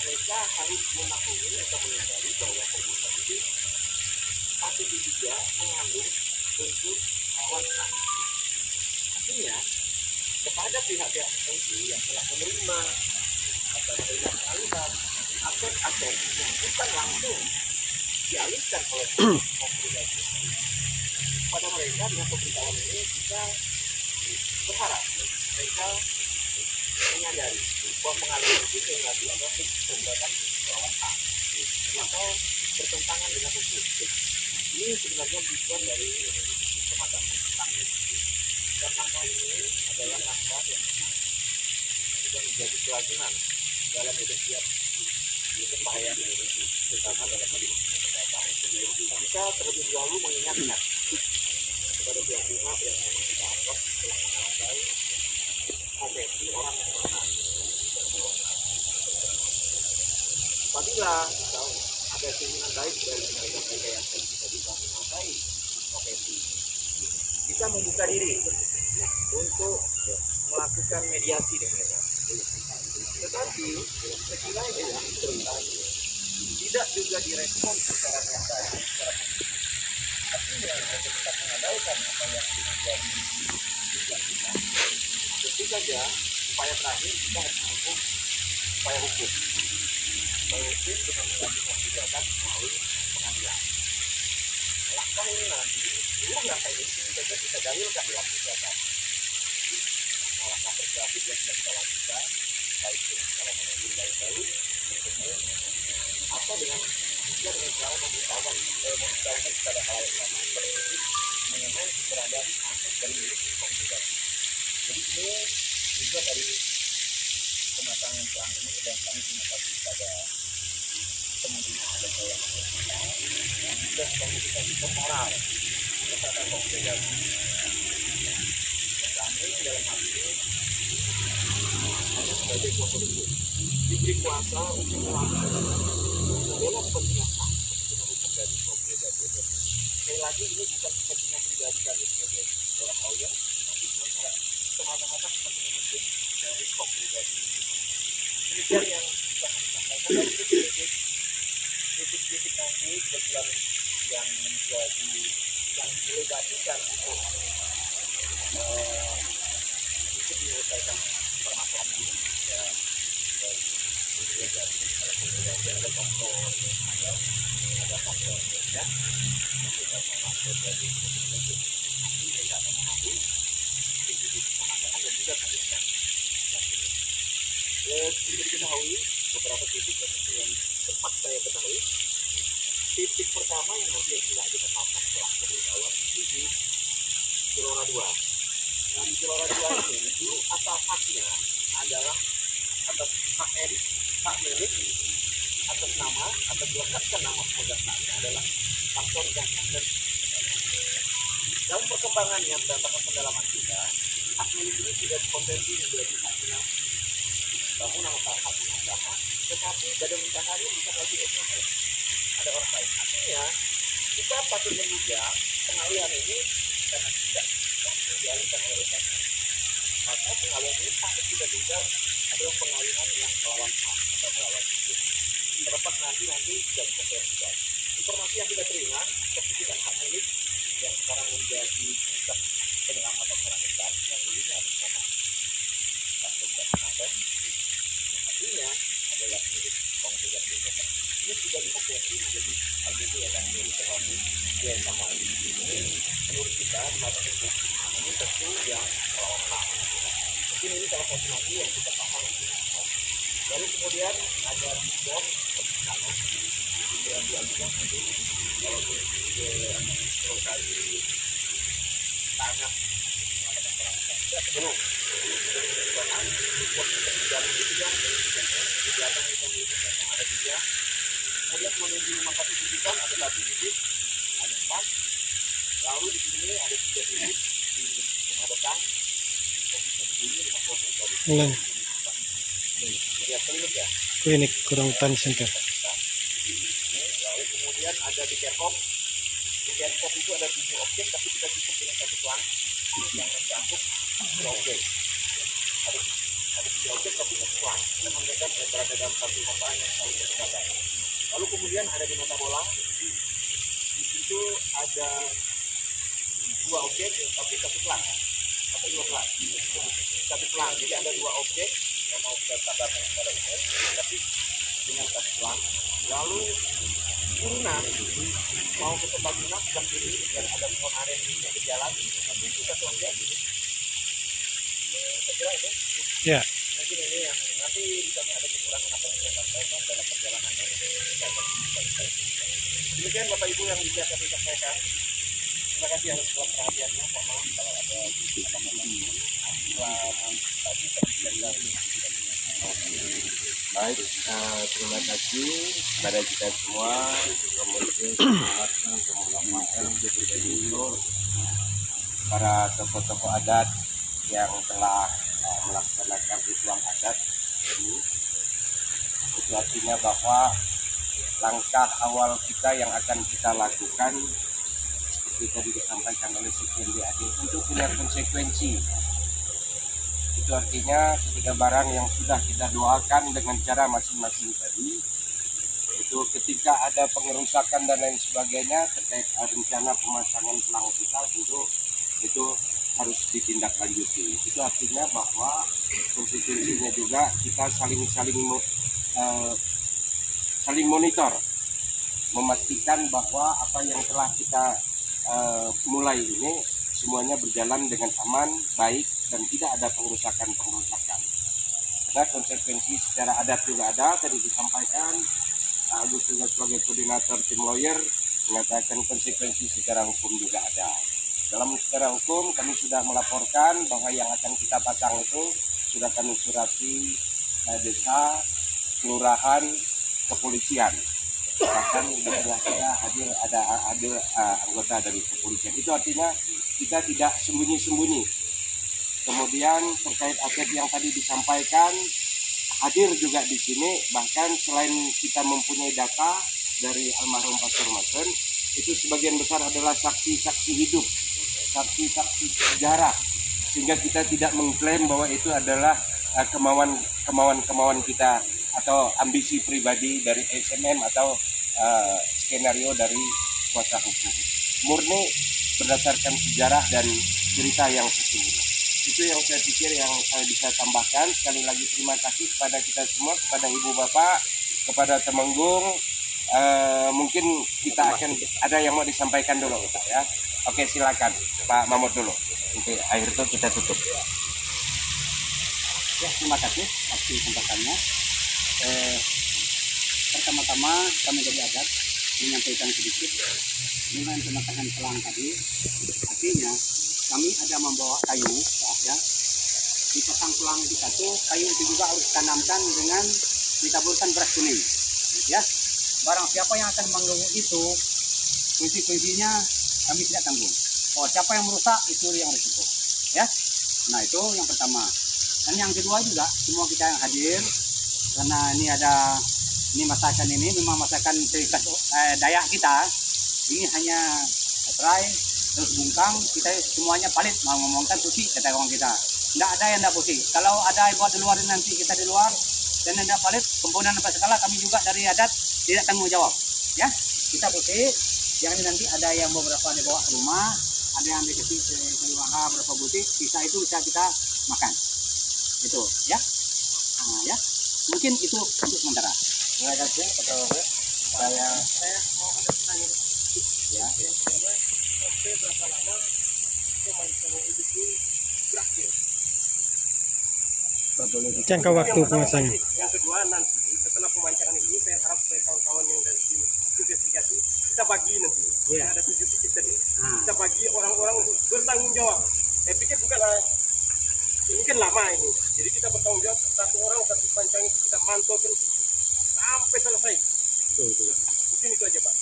Speaker 5: mereka harus memaklumi atau menyadari bahwa perbuatan itu patut diduga mengandung unsur kawasan. Artinya kepada pihak-pihak tertentu yang telah menerima atau menerima pengalihan aset-aset yang bukan langsung dialihkan oleh kongregasi, pada mereka dengan pemberitahuan ini bisa berharap mereka menyadari bahwa pengalihan itu yang adalah perbuatan melawan hak atau bertentangan dengan hukum. Ini sebenarnya tujuan dari semacam tentang ini. Dan langkah ini adalah langkah yang sudah menjadi kewajiban dalam hidup setiap upaya terutama dalam hidup.
Speaker 2: Kita terlebih dahulu mengingatkan kepada pihak-pihak yang kita anggap telah menghargai profesi orang yang benar. Apabila ada keinginan baik dari mereka yang kita bisa menguasai profesi, kita membuka diri untuk melakukan mediasi dengan mereka. Tetapi sekiranya tidak juga direspon secara nyata, artinya kita tetap mengabaikan apa yang menjadi tujuan kita. Tentu saja upaya terakhir kita harus menempuh upaya hukum. Upaya hukum dengan melakukan gugatan melalui pengadilan. Langkah ini nanti, seluruh langkah ini tentu saja kita dalilkan dalam gugatan. Langkah persuasif yang sudah kita lakukan, baik dengan cara mengambil baik-baik, bertemu, atau dengan cara memberitahukan kepada hal yang sama mengenai keberadaan aset dari milik komunitas. Jadi ini juga dari pematangan peran ini, dan kami terima kasih kepada teman-teman ada yang sudah komunikasi moral kepada komunitas. Kami dalam hal ini sebagai kuasa hukum diberi kuasa untuk melakukan membela kepentingan hak kepentingan hukum dari komunitas itu. Sekali lagi ini bukan kepentingan pribadi kami sebagai seorang lawyer, tapi semata-mata kepentingan hukum dari komunitas ini. Demikian yang bisa kami sampaikan. Dan titik-titik nanti kebetulan yang menjadi yang dilegasikan untuk ikut menyelesaikan permasalahan ini ya, ada faktor ada faktor kerja, ada faktor dari nanti mereka akan mengambil titik-titik pemasangan dan juga kami akan seperti diketahui beberapa titik yang cepat saya ketahui. Titik pertama yang nanti tidak kita pasang pelaku di awal itu di Gelora 2. Nah, di Gelora 2 ini dulu asal haknya adalah atas hak milik atas nama atau dilekatkan nama pemegang haknya adalah faktor dan aset. Dalam perkembangan yang berdasarkan pendalaman kita, hak milik ini tidak berpotensi menjadi hak milik bangunan atau hak usaha, tetapi badan usahanya bisa lagi ekonomi. Ada orang lain. Artinya kita patut menduga pengalihan ini karena tidak langsung dialihkan oleh usaha. Maka pengalihan ini patut kita duga adalah pengalihan yang melawan hak atau melawan hukum. Terlepas nanti tidak dikonversikan. Informasi yang kita terima, sertifikat hak milik yang sekarang menjadi pusat penyelamatan orang besar yang dulunya ada nama Pastor Jasnaben, artinya adalah milik komunitas desa. Ini sudah dikonversi menjadi LBD dan ekonomi yang sama. Ini menurut kita di mata hukum ini tentu yang melawan hak. Mungkin ini salah satu nanti yang kita paham. Lalu kemudian ada bidang pertama, kemudian diajukan nanti kalau lokasi tanah sebelum di belakang itu ada 3. Kemudian menuju rumah sakit rujukan ada 1 titik, ada 4. Lalu di sini ada 3 titik di rumah depan, komisi sendiri rumah covid
Speaker 7: Ulang.
Speaker 2: ya klinik ya.
Speaker 7: Klinik Kurang Hutan Center.
Speaker 2: Lalu kemudian ada di Kerkop. Di Kerkop itu ada 7 objek, tapi kita cukup dengan 1 pelang yang mencakup 2 objek. Ada 3 objek tapi 1 pelang. Karena mereka berada dalam satu kota yang saling berdekatan. Lalu kemudian ada di Mata Bolang. Di situ ada 2 objek tapi 1 pelang. Atau 2 pelang. 1 pelang. Jadi ada 2 objek yang mau kita sadarkan kepada umum, tapi dengan 1 pelang. Lalu turunan mau ke Tembagungan sebelah kiri dan ada pohon aren yang ke jalan itu 1 objek. Saya kira itu.
Speaker 7: Ya.
Speaker 2: Mungkin ini yang nanti di kami ada kekurangan apa yang saya sampaikan dalam perjalanannya. Demikian Bapak Ibu yang bisa kami sampaikan. Terima kasih atas perhatiannya. Mohon maaf kalau ada apa-apa. Selamat pagi.
Speaker 5: Baik, terima kasih kepada kita semua, kemudian para tokoh-tokoh adat yang telah melaksanakan ritual adat ini. Itu artinya bahwa langkah awal kita yang akan kita lakukan seperti tadi disampaikan oleh Sekjen DAD untuk punya konsekuensi. Itu artinya ketika barang yang sudah kita doakan dengan cara masing-masing tadi, itu ketika ada pengerusakan dan lain sebagainya terkait rencana pemasangan pelang kita, itu harus ditindaklanjuti. Itu artinya bahwa konsekuensinya juga kita saling monitor, memastikan bahwa apa yang telah kita mulai ini semuanya berjalan dengan aman, baik, dan tidak ada pengerusakan. Karena konsekuensi secara adat juga ada, tadi disampaikan, Agus juga sebagai koordinator tim lawyer mengatakan konsekuensi secara hukum juga ada. Dalam secara hukum kami sudah melaporkan bahwa yang akan kita pasang itu sudah kami surati desa, kelurahan, kepolisian. Bahkan kita hadir ada anggota dari kepolisian. Itu artinya kita tidak sembunyi-sembunyi. Kemudian terkait aset yang tadi disampaikan, hadir juga di sini. Bahkan selain kita mempunyai data dari almarhum Pastor Masen, itu sebagian besar adalah saksi-saksi hidup, saksi-saksi sejarah, sehingga kita tidak mengklaim bahwa itu adalah kemauan kita atau ambisi pribadi dari SMM atau skenario dari kuasa hukum. Murni berdasarkan sejarah dan cerita yang sesungguhnya. Itu yang saya pikir yang saya bisa tambahkan. Sekali lagi terima kasih kepada kita semua, kepada Ibu Bapak, kepada Temenggung. Mungkin kita akan ada yang mau disampaikan dulu Pak ya. Oke, silakan Pak Mahmud dulu. Oke, akhir itu kita tutup.
Speaker 2: Ya, terima kasih atas kesempatannya. Pertama-tama kami dari adat menyampaikan sedikit dengan pemasangan pelang tadi. Artinya kami ada membawa kayu, ya. Dipasang pelang di satu, kayu itu juga harus ditanamkan dengan ditaburkan beras kuning, ya. Barang siapa yang akan mengganggu itu, konsekuensinya kami tidak tanggung. Oh, siapa yang merusak itu yang risiko, ya. Nah itu yang pertama. Dan yang kedua juga semua kita yang hadir, karena ini masakan ini memang masakan cerita Dayak kita. Ini hanya serai terus bungkang, kita semuanya palit mau ngomongkan pusi kata orang kita. Tidak ada yang tidak pusi. Kalau ada buat di luar nanti kita di luar dan tidak palit komponen apa segala kami juga dari adat tidak tanggung jawab. Ya kita pusi. Yang ini nanti ada yang beberapa dibawa ke rumah, ada yang dikasih ke keluarga berapa butik, sisa itu bisa kita makan. Itu ya. Nah, ya. Mungkin itu untuk sementara.
Speaker 5: Terima kasih Pak Wahid. Saya
Speaker 1: mau ada pertanyaan.
Speaker 2: Ya.
Speaker 1: Sampai berapa lama pemancangan itu berakhir?
Speaker 7: Jangka waktu pemasangan.
Speaker 1: Yang kedua nanti setelah pemancangan ini saya harap supaya kawan-kawan yang dari tim investigasi kita bagi nanti.
Speaker 2: Ya.
Speaker 1: Ada 7 titik tadi. Kita bagi orang-orang untuk bertanggung jawab. Saya pikir bukan ini kan lama ini. Jadi kita bertanggung jawab satu orang satu pancang itu kita mantau terus sampai selesai.
Speaker 2: Betul.
Speaker 1: Mungkin itu aja Pak.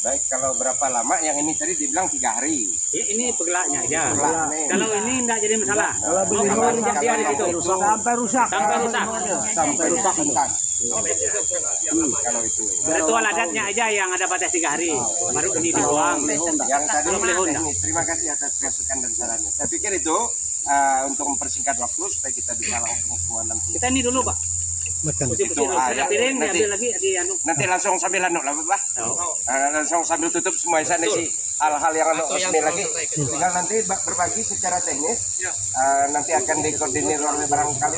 Speaker 5: baik, kalau berapa lama yang ini tadi dibilang 3 hari.
Speaker 2: Ya, ini pegelaknya aja.
Speaker 5: Pegelak nih.
Speaker 2: Kalau ini enggak jadi masalah.
Speaker 5: Kalau
Speaker 2: Dia di situ.
Speaker 5: sampai rusak.
Speaker 2: Sampai rusak.
Speaker 5: Kalau itu.
Speaker 2: Ritual adatnya aja yang ada batas 3 hari. Baru ini dibuang.
Speaker 5: Yang tadi
Speaker 2: Belum boleh Honda.
Speaker 5: teknis. Terima kasih atas masukan dan sarannya. Saya pikir itu untuk mempersingkat waktu supaya kita bisa langsung semua nanti.
Speaker 2: Kita ini dulu, Pak.
Speaker 7: Makan.
Speaker 2: Putih-putih dulu. Ada piring, diambil lagi di anu.
Speaker 5: Nanti langsung sambil anu lah, Pak. Langsung sambil tutup semua sana sih hal-hal yang anu resmi lagi. Tinggal nanti berbagi secara teknis. Nanti akan dikoordinir oleh barangkali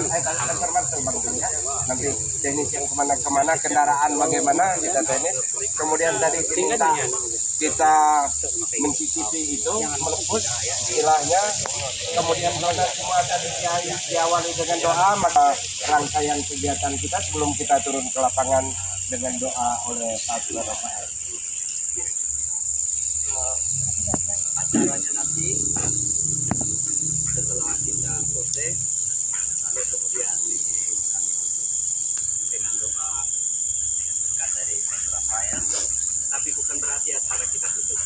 Speaker 5: antar martel ya. Nanti teknis yang kemana-kemana, kendaraan bagaimana kita teknis. Kemudian tadi kita mencicipi itu, melepus istilahnya. Kemudian karena semua tadi diawali dengan doa, maka rangkaian kegiatan kita sebelum kita turun ke lapangan dengan doa oleh Pastor Rafael.
Speaker 2: Acaranya nanti setelah kita selesai, lalu kemudian bukan berarti acara kita tutup.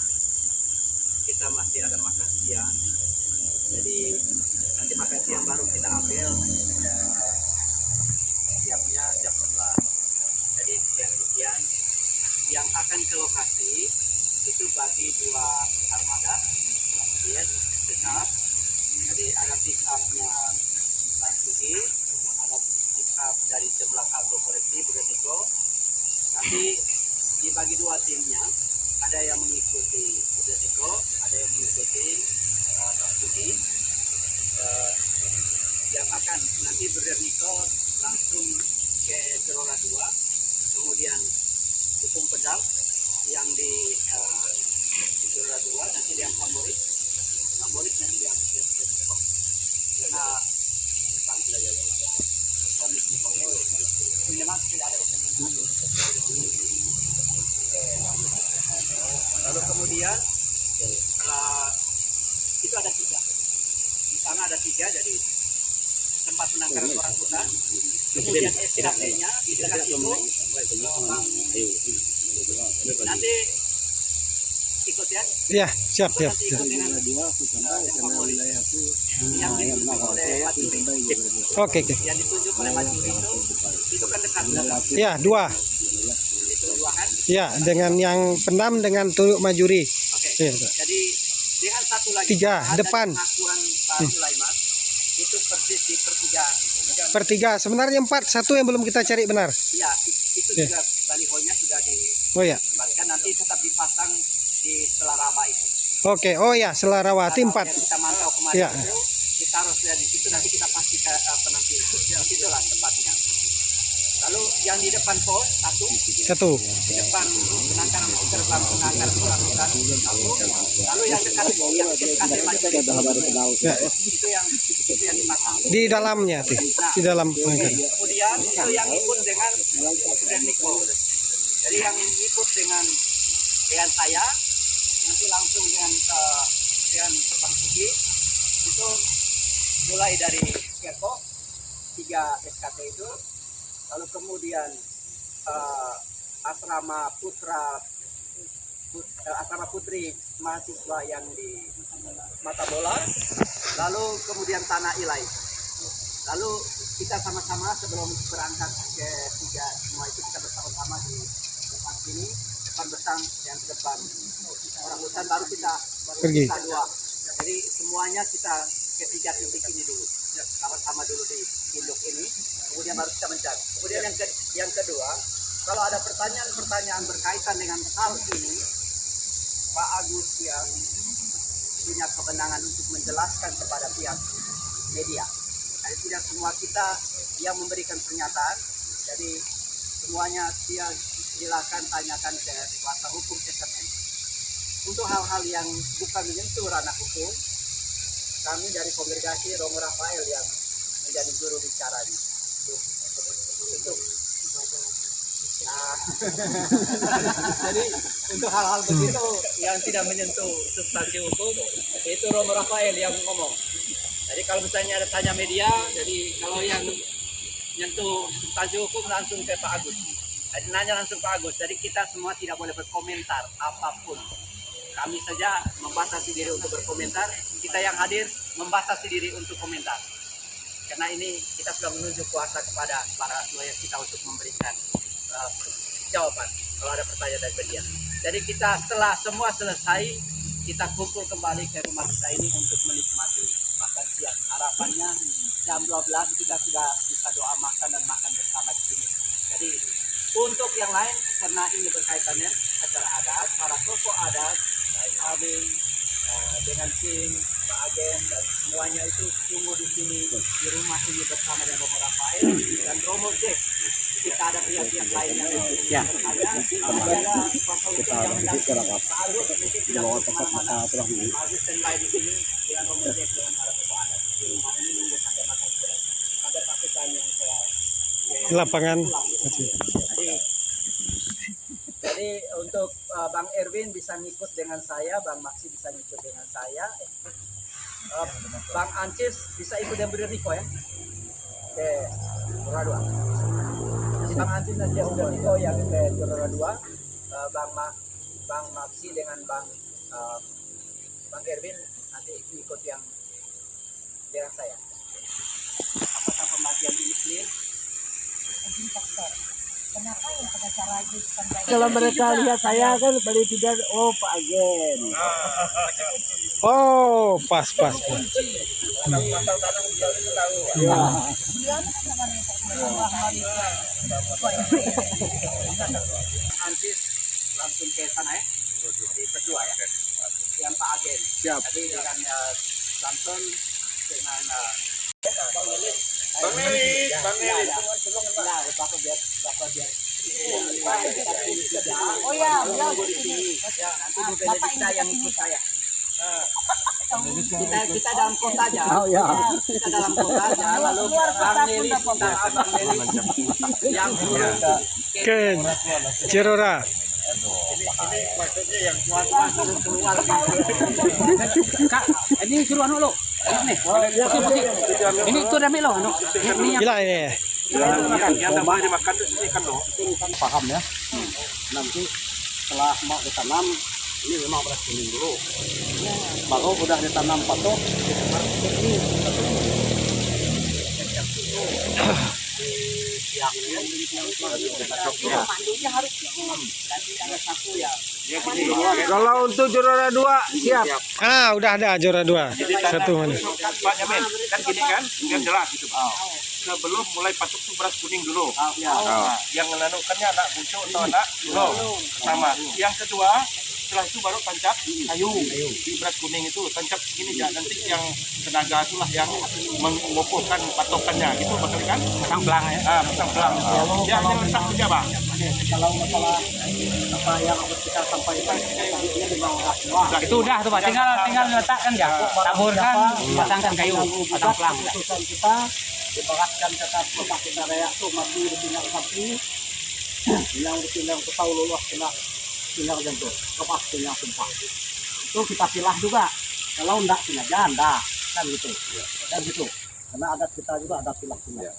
Speaker 2: Kita masih ada makan siang. Jadi nanti makan siang baru kita ambil siapnya jam 11. Jadi sekian yang akan ke lokasi itu bagi 2 armada, kemudian tetap. Jadi ada pick up-nya Lansugi, ada pick up dari Cemlak Agro Koreksi Budeniko. Nanti dibagi 2 timnya, ada yang mengikuti Budeniko, ada yang mengikuti Lansugi. Yang akan nanti Budeniko langsung ke Gelora 2, kemudian Hukum Pedal yang di Gelora 2, nanti yang Favorit nanti yang Budeniko, karena minimal tidak ada lalu kemudian itu ada 3 di sana, ada 3, jadi tempat penangkaran orang hutan, kemudian SKP-nya di dekat itu. Nanti ikut ya.
Speaker 7: Iya, siap.
Speaker 2: Nanti ikut dengan Favorit yang ditunjuk oleh Majuri.
Speaker 7: Oke.
Speaker 2: Yang ditunjuk oleh Majuri itu kan dekat.
Speaker 7: Ya, 2.
Speaker 2: Itu 2 kan.
Speaker 7: Ya, dengan yang Pendam dengan Tuyuk Majuri.
Speaker 2: Oke.
Speaker 7: Iya.
Speaker 2: Jadi dengan satu lagi
Speaker 7: 3
Speaker 2: ada
Speaker 7: depan.
Speaker 2: pengakuan Pak Sulaiman itu persis di pertigaan.
Speaker 7: Per 3. Sebenarnya 4, 1 yang belum kita cari benar.
Speaker 2: Iya, itu
Speaker 7: Iya.
Speaker 2: juga balihonya sudah
Speaker 7: Oh ya.
Speaker 2: dibuatkan, nanti tetap dipasang di Selaraba itu.
Speaker 7: Oke. Oh ya, Selarawati 4.
Speaker 2: Yang kita mantau kemarin
Speaker 7: Iya.
Speaker 2: itu ditaruh sudah di situ, nanti kita pastikan nanti situlah tempatnya. Lalu yang di depan pos 1,
Speaker 7: 1.
Speaker 2: di depan penangkaran gerbang penangkaran orang hutan 1, lalu yang dekat yang SKT Majuri
Speaker 7: Ya.
Speaker 2: itu yang dipasang.
Speaker 7: Di dalamnya tuh. Di dalam penangkaran.
Speaker 2: Kemudian itu yang ikut dengan Budeniko. Jadi yang ikut dengan saya nanti langsung dengan Bang Sugi itu mulai dari Kerko 3 SKT itu, lalu kemudian asrama asrama putri mahasiswa yang di Mata Bola, lalu kemudian Tanah Ilai. Lalu kita sama-sama sebelum berangkat ke 3 semua itu kita bersama-sama di depan sini, depan besar yang depan orang hutan, baru kita
Speaker 7: Pergi.
Speaker 2: 2. Jadi semuanya kita ke 3 titik ini dulu, sama-sama dulu di induk ini, kemudian baru kita mencari. Kemudian yang kedua, kalau ada pertanyaan berkaitan dengan hal ini, Pak Agus yang punya kewenangan untuk menjelaskan kepada pihak media. Jadi tidak semua kita yang memberikan pernyataan, jadi semuanya dia silakan tanyakan ke kuasa hukum SMM. Untuk hal-hal yang bukan menyentuh ranah hukum, kami dari kongregasi Romo Rafael yang menjadi juru bicaranya. Untuk jadi untuk hal-hal begitu yang tidak menyentuh substansi hukum, itu Romo Rafael yang ngomong. Jadi kalau misalnya ada tanya media, jadi kalau yang menyentuh substansi hukum langsung ke Pak Agus. Jadi nanya langsung Pak Agus. Jadi kita semua tidak boleh berkomentar apapun. Kami saja membatasi diri untuk berkomentar. Kita yang hadir membatasi diri untuk komentar. Karena ini kita sudah menunjuk kuasa kepada para lawyer kita untuk memberikan jawaban kalau ada pertanyaan dari media. Jadi kita setelah semua selesai, kita kumpul kembali ke rumah kita ini untuk menikmati makan siang. Harapannya jam 12 kita sudah bisa doa makan dan makan bersama di sini. Jadi untuk yang lain, karena ini berkaitannya acara adat, para tokoh adat, baik Abing, dengan King, Pak Agen, dan semuanya itu tunggu di sini di rumah ini bersama dengan Romo Rafael dan Romo Jack. Kita ada pihak-pihak lain yang bertanya, ada kuasa hukum yang mendampingi Pak Agus, mungkin tidak mau kemana-mana. Pak Agus standby di sini dengan Romo Jack dengan para tokoh adat di rumah ini nunggu sampai makan siang. Sampai pasukan yang ke
Speaker 7: Lapangan.
Speaker 2: Jadi untuk Bang Erwin bisa ngikut dengan saya, Bang Maksi bisa ngikut dengan saya, Bang Ancis bisa ikut dengan Budeniko ya. Oke, Gelora 2. Jadi Bang Ancis nanti yang Budeniko yang ke Gelora 2, Bang Bang Mapsi dengan Bang Erwin nanti ikut yang dengan saya. Apakah pembagian ini clear?
Speaker 6: Izin pastor. Kenapa yang pengacara itu sampai
Speaker 2: Kalau mereka lihat saya kan paling tidak, oh Pak Agen.
Speaker 7: Oh, pas.
Speaker 2: Nanti langsung ke sana ya, di kedua ya, yang Pak Agen.
Speaker 4: Siap.
Speaker 2: Tadi dengan Samson dengan
Speaker 3: Bang Melis.
Speaker 2: Nah, Bapak biar
Speaker 6: Oh ya, beliau di sini.
Speaker 2: nanti Bu Benedikta yang ikut saya. Kita dalam kota aja.
Speaker 4: Oh ya.
Speaker 2: Kita dalam kota aja. Lalu Bang Melis dan Abang Melis yang
Speaker 7: Ke Jerora.
Speaker 3: Ini maksudnya yang tuan-tuan suruh keluar.
Speaker 2: Kak, ini suruh anu lo. Ini ini itu dami lo anu. Ini yang
Speaker 7: Gila ini.
Speaker 3: Yang tak boleh dimakan itu ikan loh.
Speaker 4: Paham ya. Nanti setelah mau ditanam, ini memang beras kuning dulu. Baru udah ditanam patok,
Speaker 6: Mandinya harus
Speaker 5: Kalau untuk juara 2 siap.
Speaker 7: Ah, udah ada juara 2. Satu mana?
Speaker 3: Pak Jamin, kan gini kan, biar jelas gitu. Sebelum mulai patuk tuh beras kuning dulu. Yang menanukannya anak buncung atau anak sama. Yang kedua, setelah itu baru tancap kayu di beras kuning itu tancap segini ya, nanti yang tenaga itulah yang mengukuhkan patokannya gitu bakal kan pasang belang ya, pasang belang ya, yang letak saja Bang.
Speaker 4: kalau masalah apa yang harus kita sampaikan, ini memang semua.
Speaker 2: itu udah tuh Pak, tinggal letakkan ya, taburkan, pasangkan kayu, pasang pelang.
Speaker 4: Keputusan kita dibalaskan tetap pakai area itu masih dipinang sapi, yang dipinang ke tahu luas kena pinang jantung, lepas pinang sumpah. Itu kita pilah juga. Kalau enggak sengaja enggak, kan gitu. Dan gitu. Karena adat kita juga ada pilah-pilah.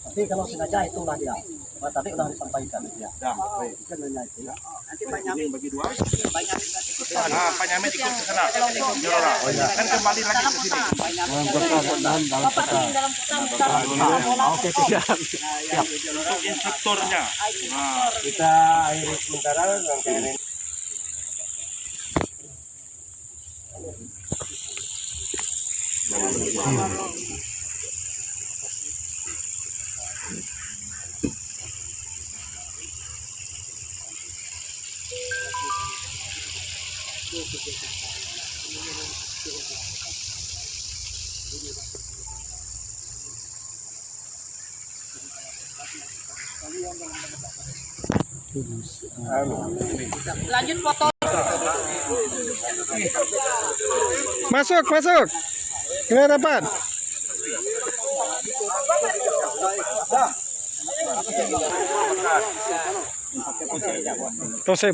Speaker 4: Tapi kalau sengaja itulah dia. Nah, tadi udah disampaikan ya. Kan hanya itu.
Speaker 2: Nanti Pak Nyamin
Speaker 3: Bagi dua.
Speaker 2: Pak Nyamin nanti ikut.
Speaker 3: Pak Nyamin ikut ke sana. Jorora. Kan kembali lagi ke sini.
Speaker 6: Bapak di dalam kota
Speaker 4: Oke, siap.
Speaker 3: Untuk instrukturnya.
Speaker 5: Kita akhiri sementara rangkaian ini.
Speaker 6: lanjut foto.
Speaker 7: Masuk. Kita dapat. Pose.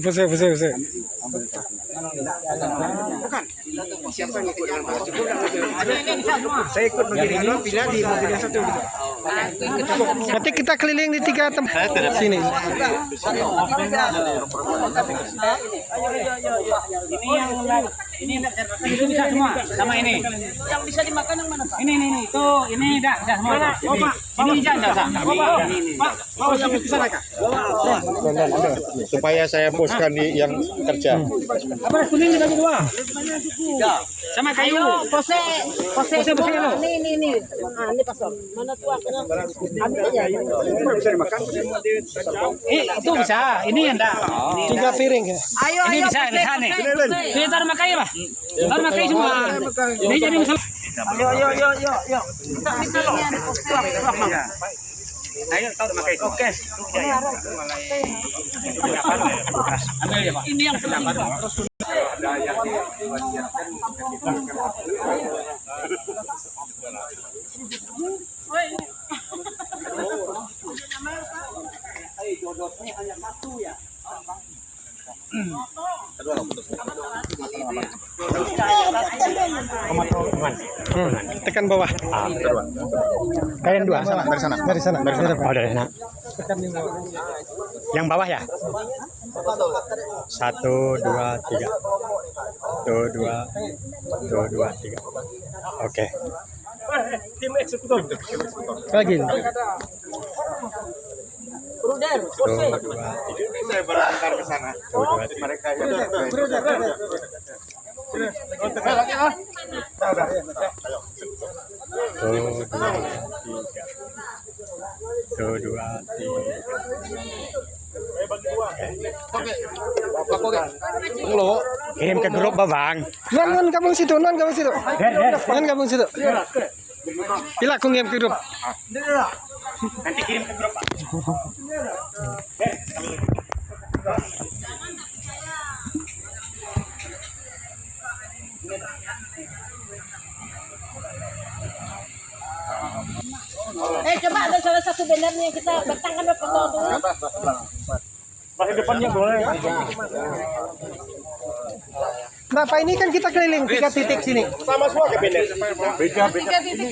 Speaker 1: Saya ikut begini dulu, pilih di mobil yang satu.
Speaker 7: Nanti kita keliling di 3 tempat. Sini.
Speaker 2: Ini itu bisa semua sama ini.
Speaker 6: Yang bisa dimakan yang mana Pak?
Speaker 2: Ini itu ini dah semua. Ini jangan
Speaker 4: Supaya saya poskan di yang kerja.
Speaker 2: Apa kuning dibagi dua? Sama kayu.
Speaker 6: Pose
Speaker 2: lo.
Speaker 6: ini. Ah, ini pastor. Mana tuang? Ambil aja.
Speaker 2: Itu bisa. Ini enggak.
Speaker 7: 3 piring ya.
Speaker 6: Ayo,
Speaker 2: Ini bisa nih. Kita taruh makai ya, Pak. Taruh makai semua. Ini jadi masalah.
Speaker 6: Ayo. Kita bisa loh.
Speaker 2: Ayo taruh makai. Oke. Ambil ya, Pak.
Speaker 6: Ini yang penting.
Speaker 3: Ada yang diwasiatkan
Speaker 7: Tekan bawah.
Speaker 4: Kalian dua sana, dari sana.
Speaker 7: Dari sana.
Speaker 4: Oh, dari sana. Yang bawah ya? 1, 2, 3. 1, 2, 3. Oke.
Speaker 1: Tim eksekutor.
Speaker 7: Lagi.
Speaker 4: 1, 2, 3.
Speaker 3: Saya berantar ke sana.
Speaker 4: 1, 2, 3.
Speaker 3: Mereka ya.
Speaker 4: Kirim ke grup Babang.
Speaker 7: Non gabung situ, non gabung situ. Non gabung situ. Bila aku ngirim ke grup.
Speaker 3: Nanti kirim ke grup, Pak.
Speaker 6: Coba ada salah satu bannernya yang kita batangkan foto dulu.
Speaker 7: Kenapa ini kan kita keliling 3 titik sini.
Speaker 3: Sama semua kabinet.
Speaker 6: Tiga titik.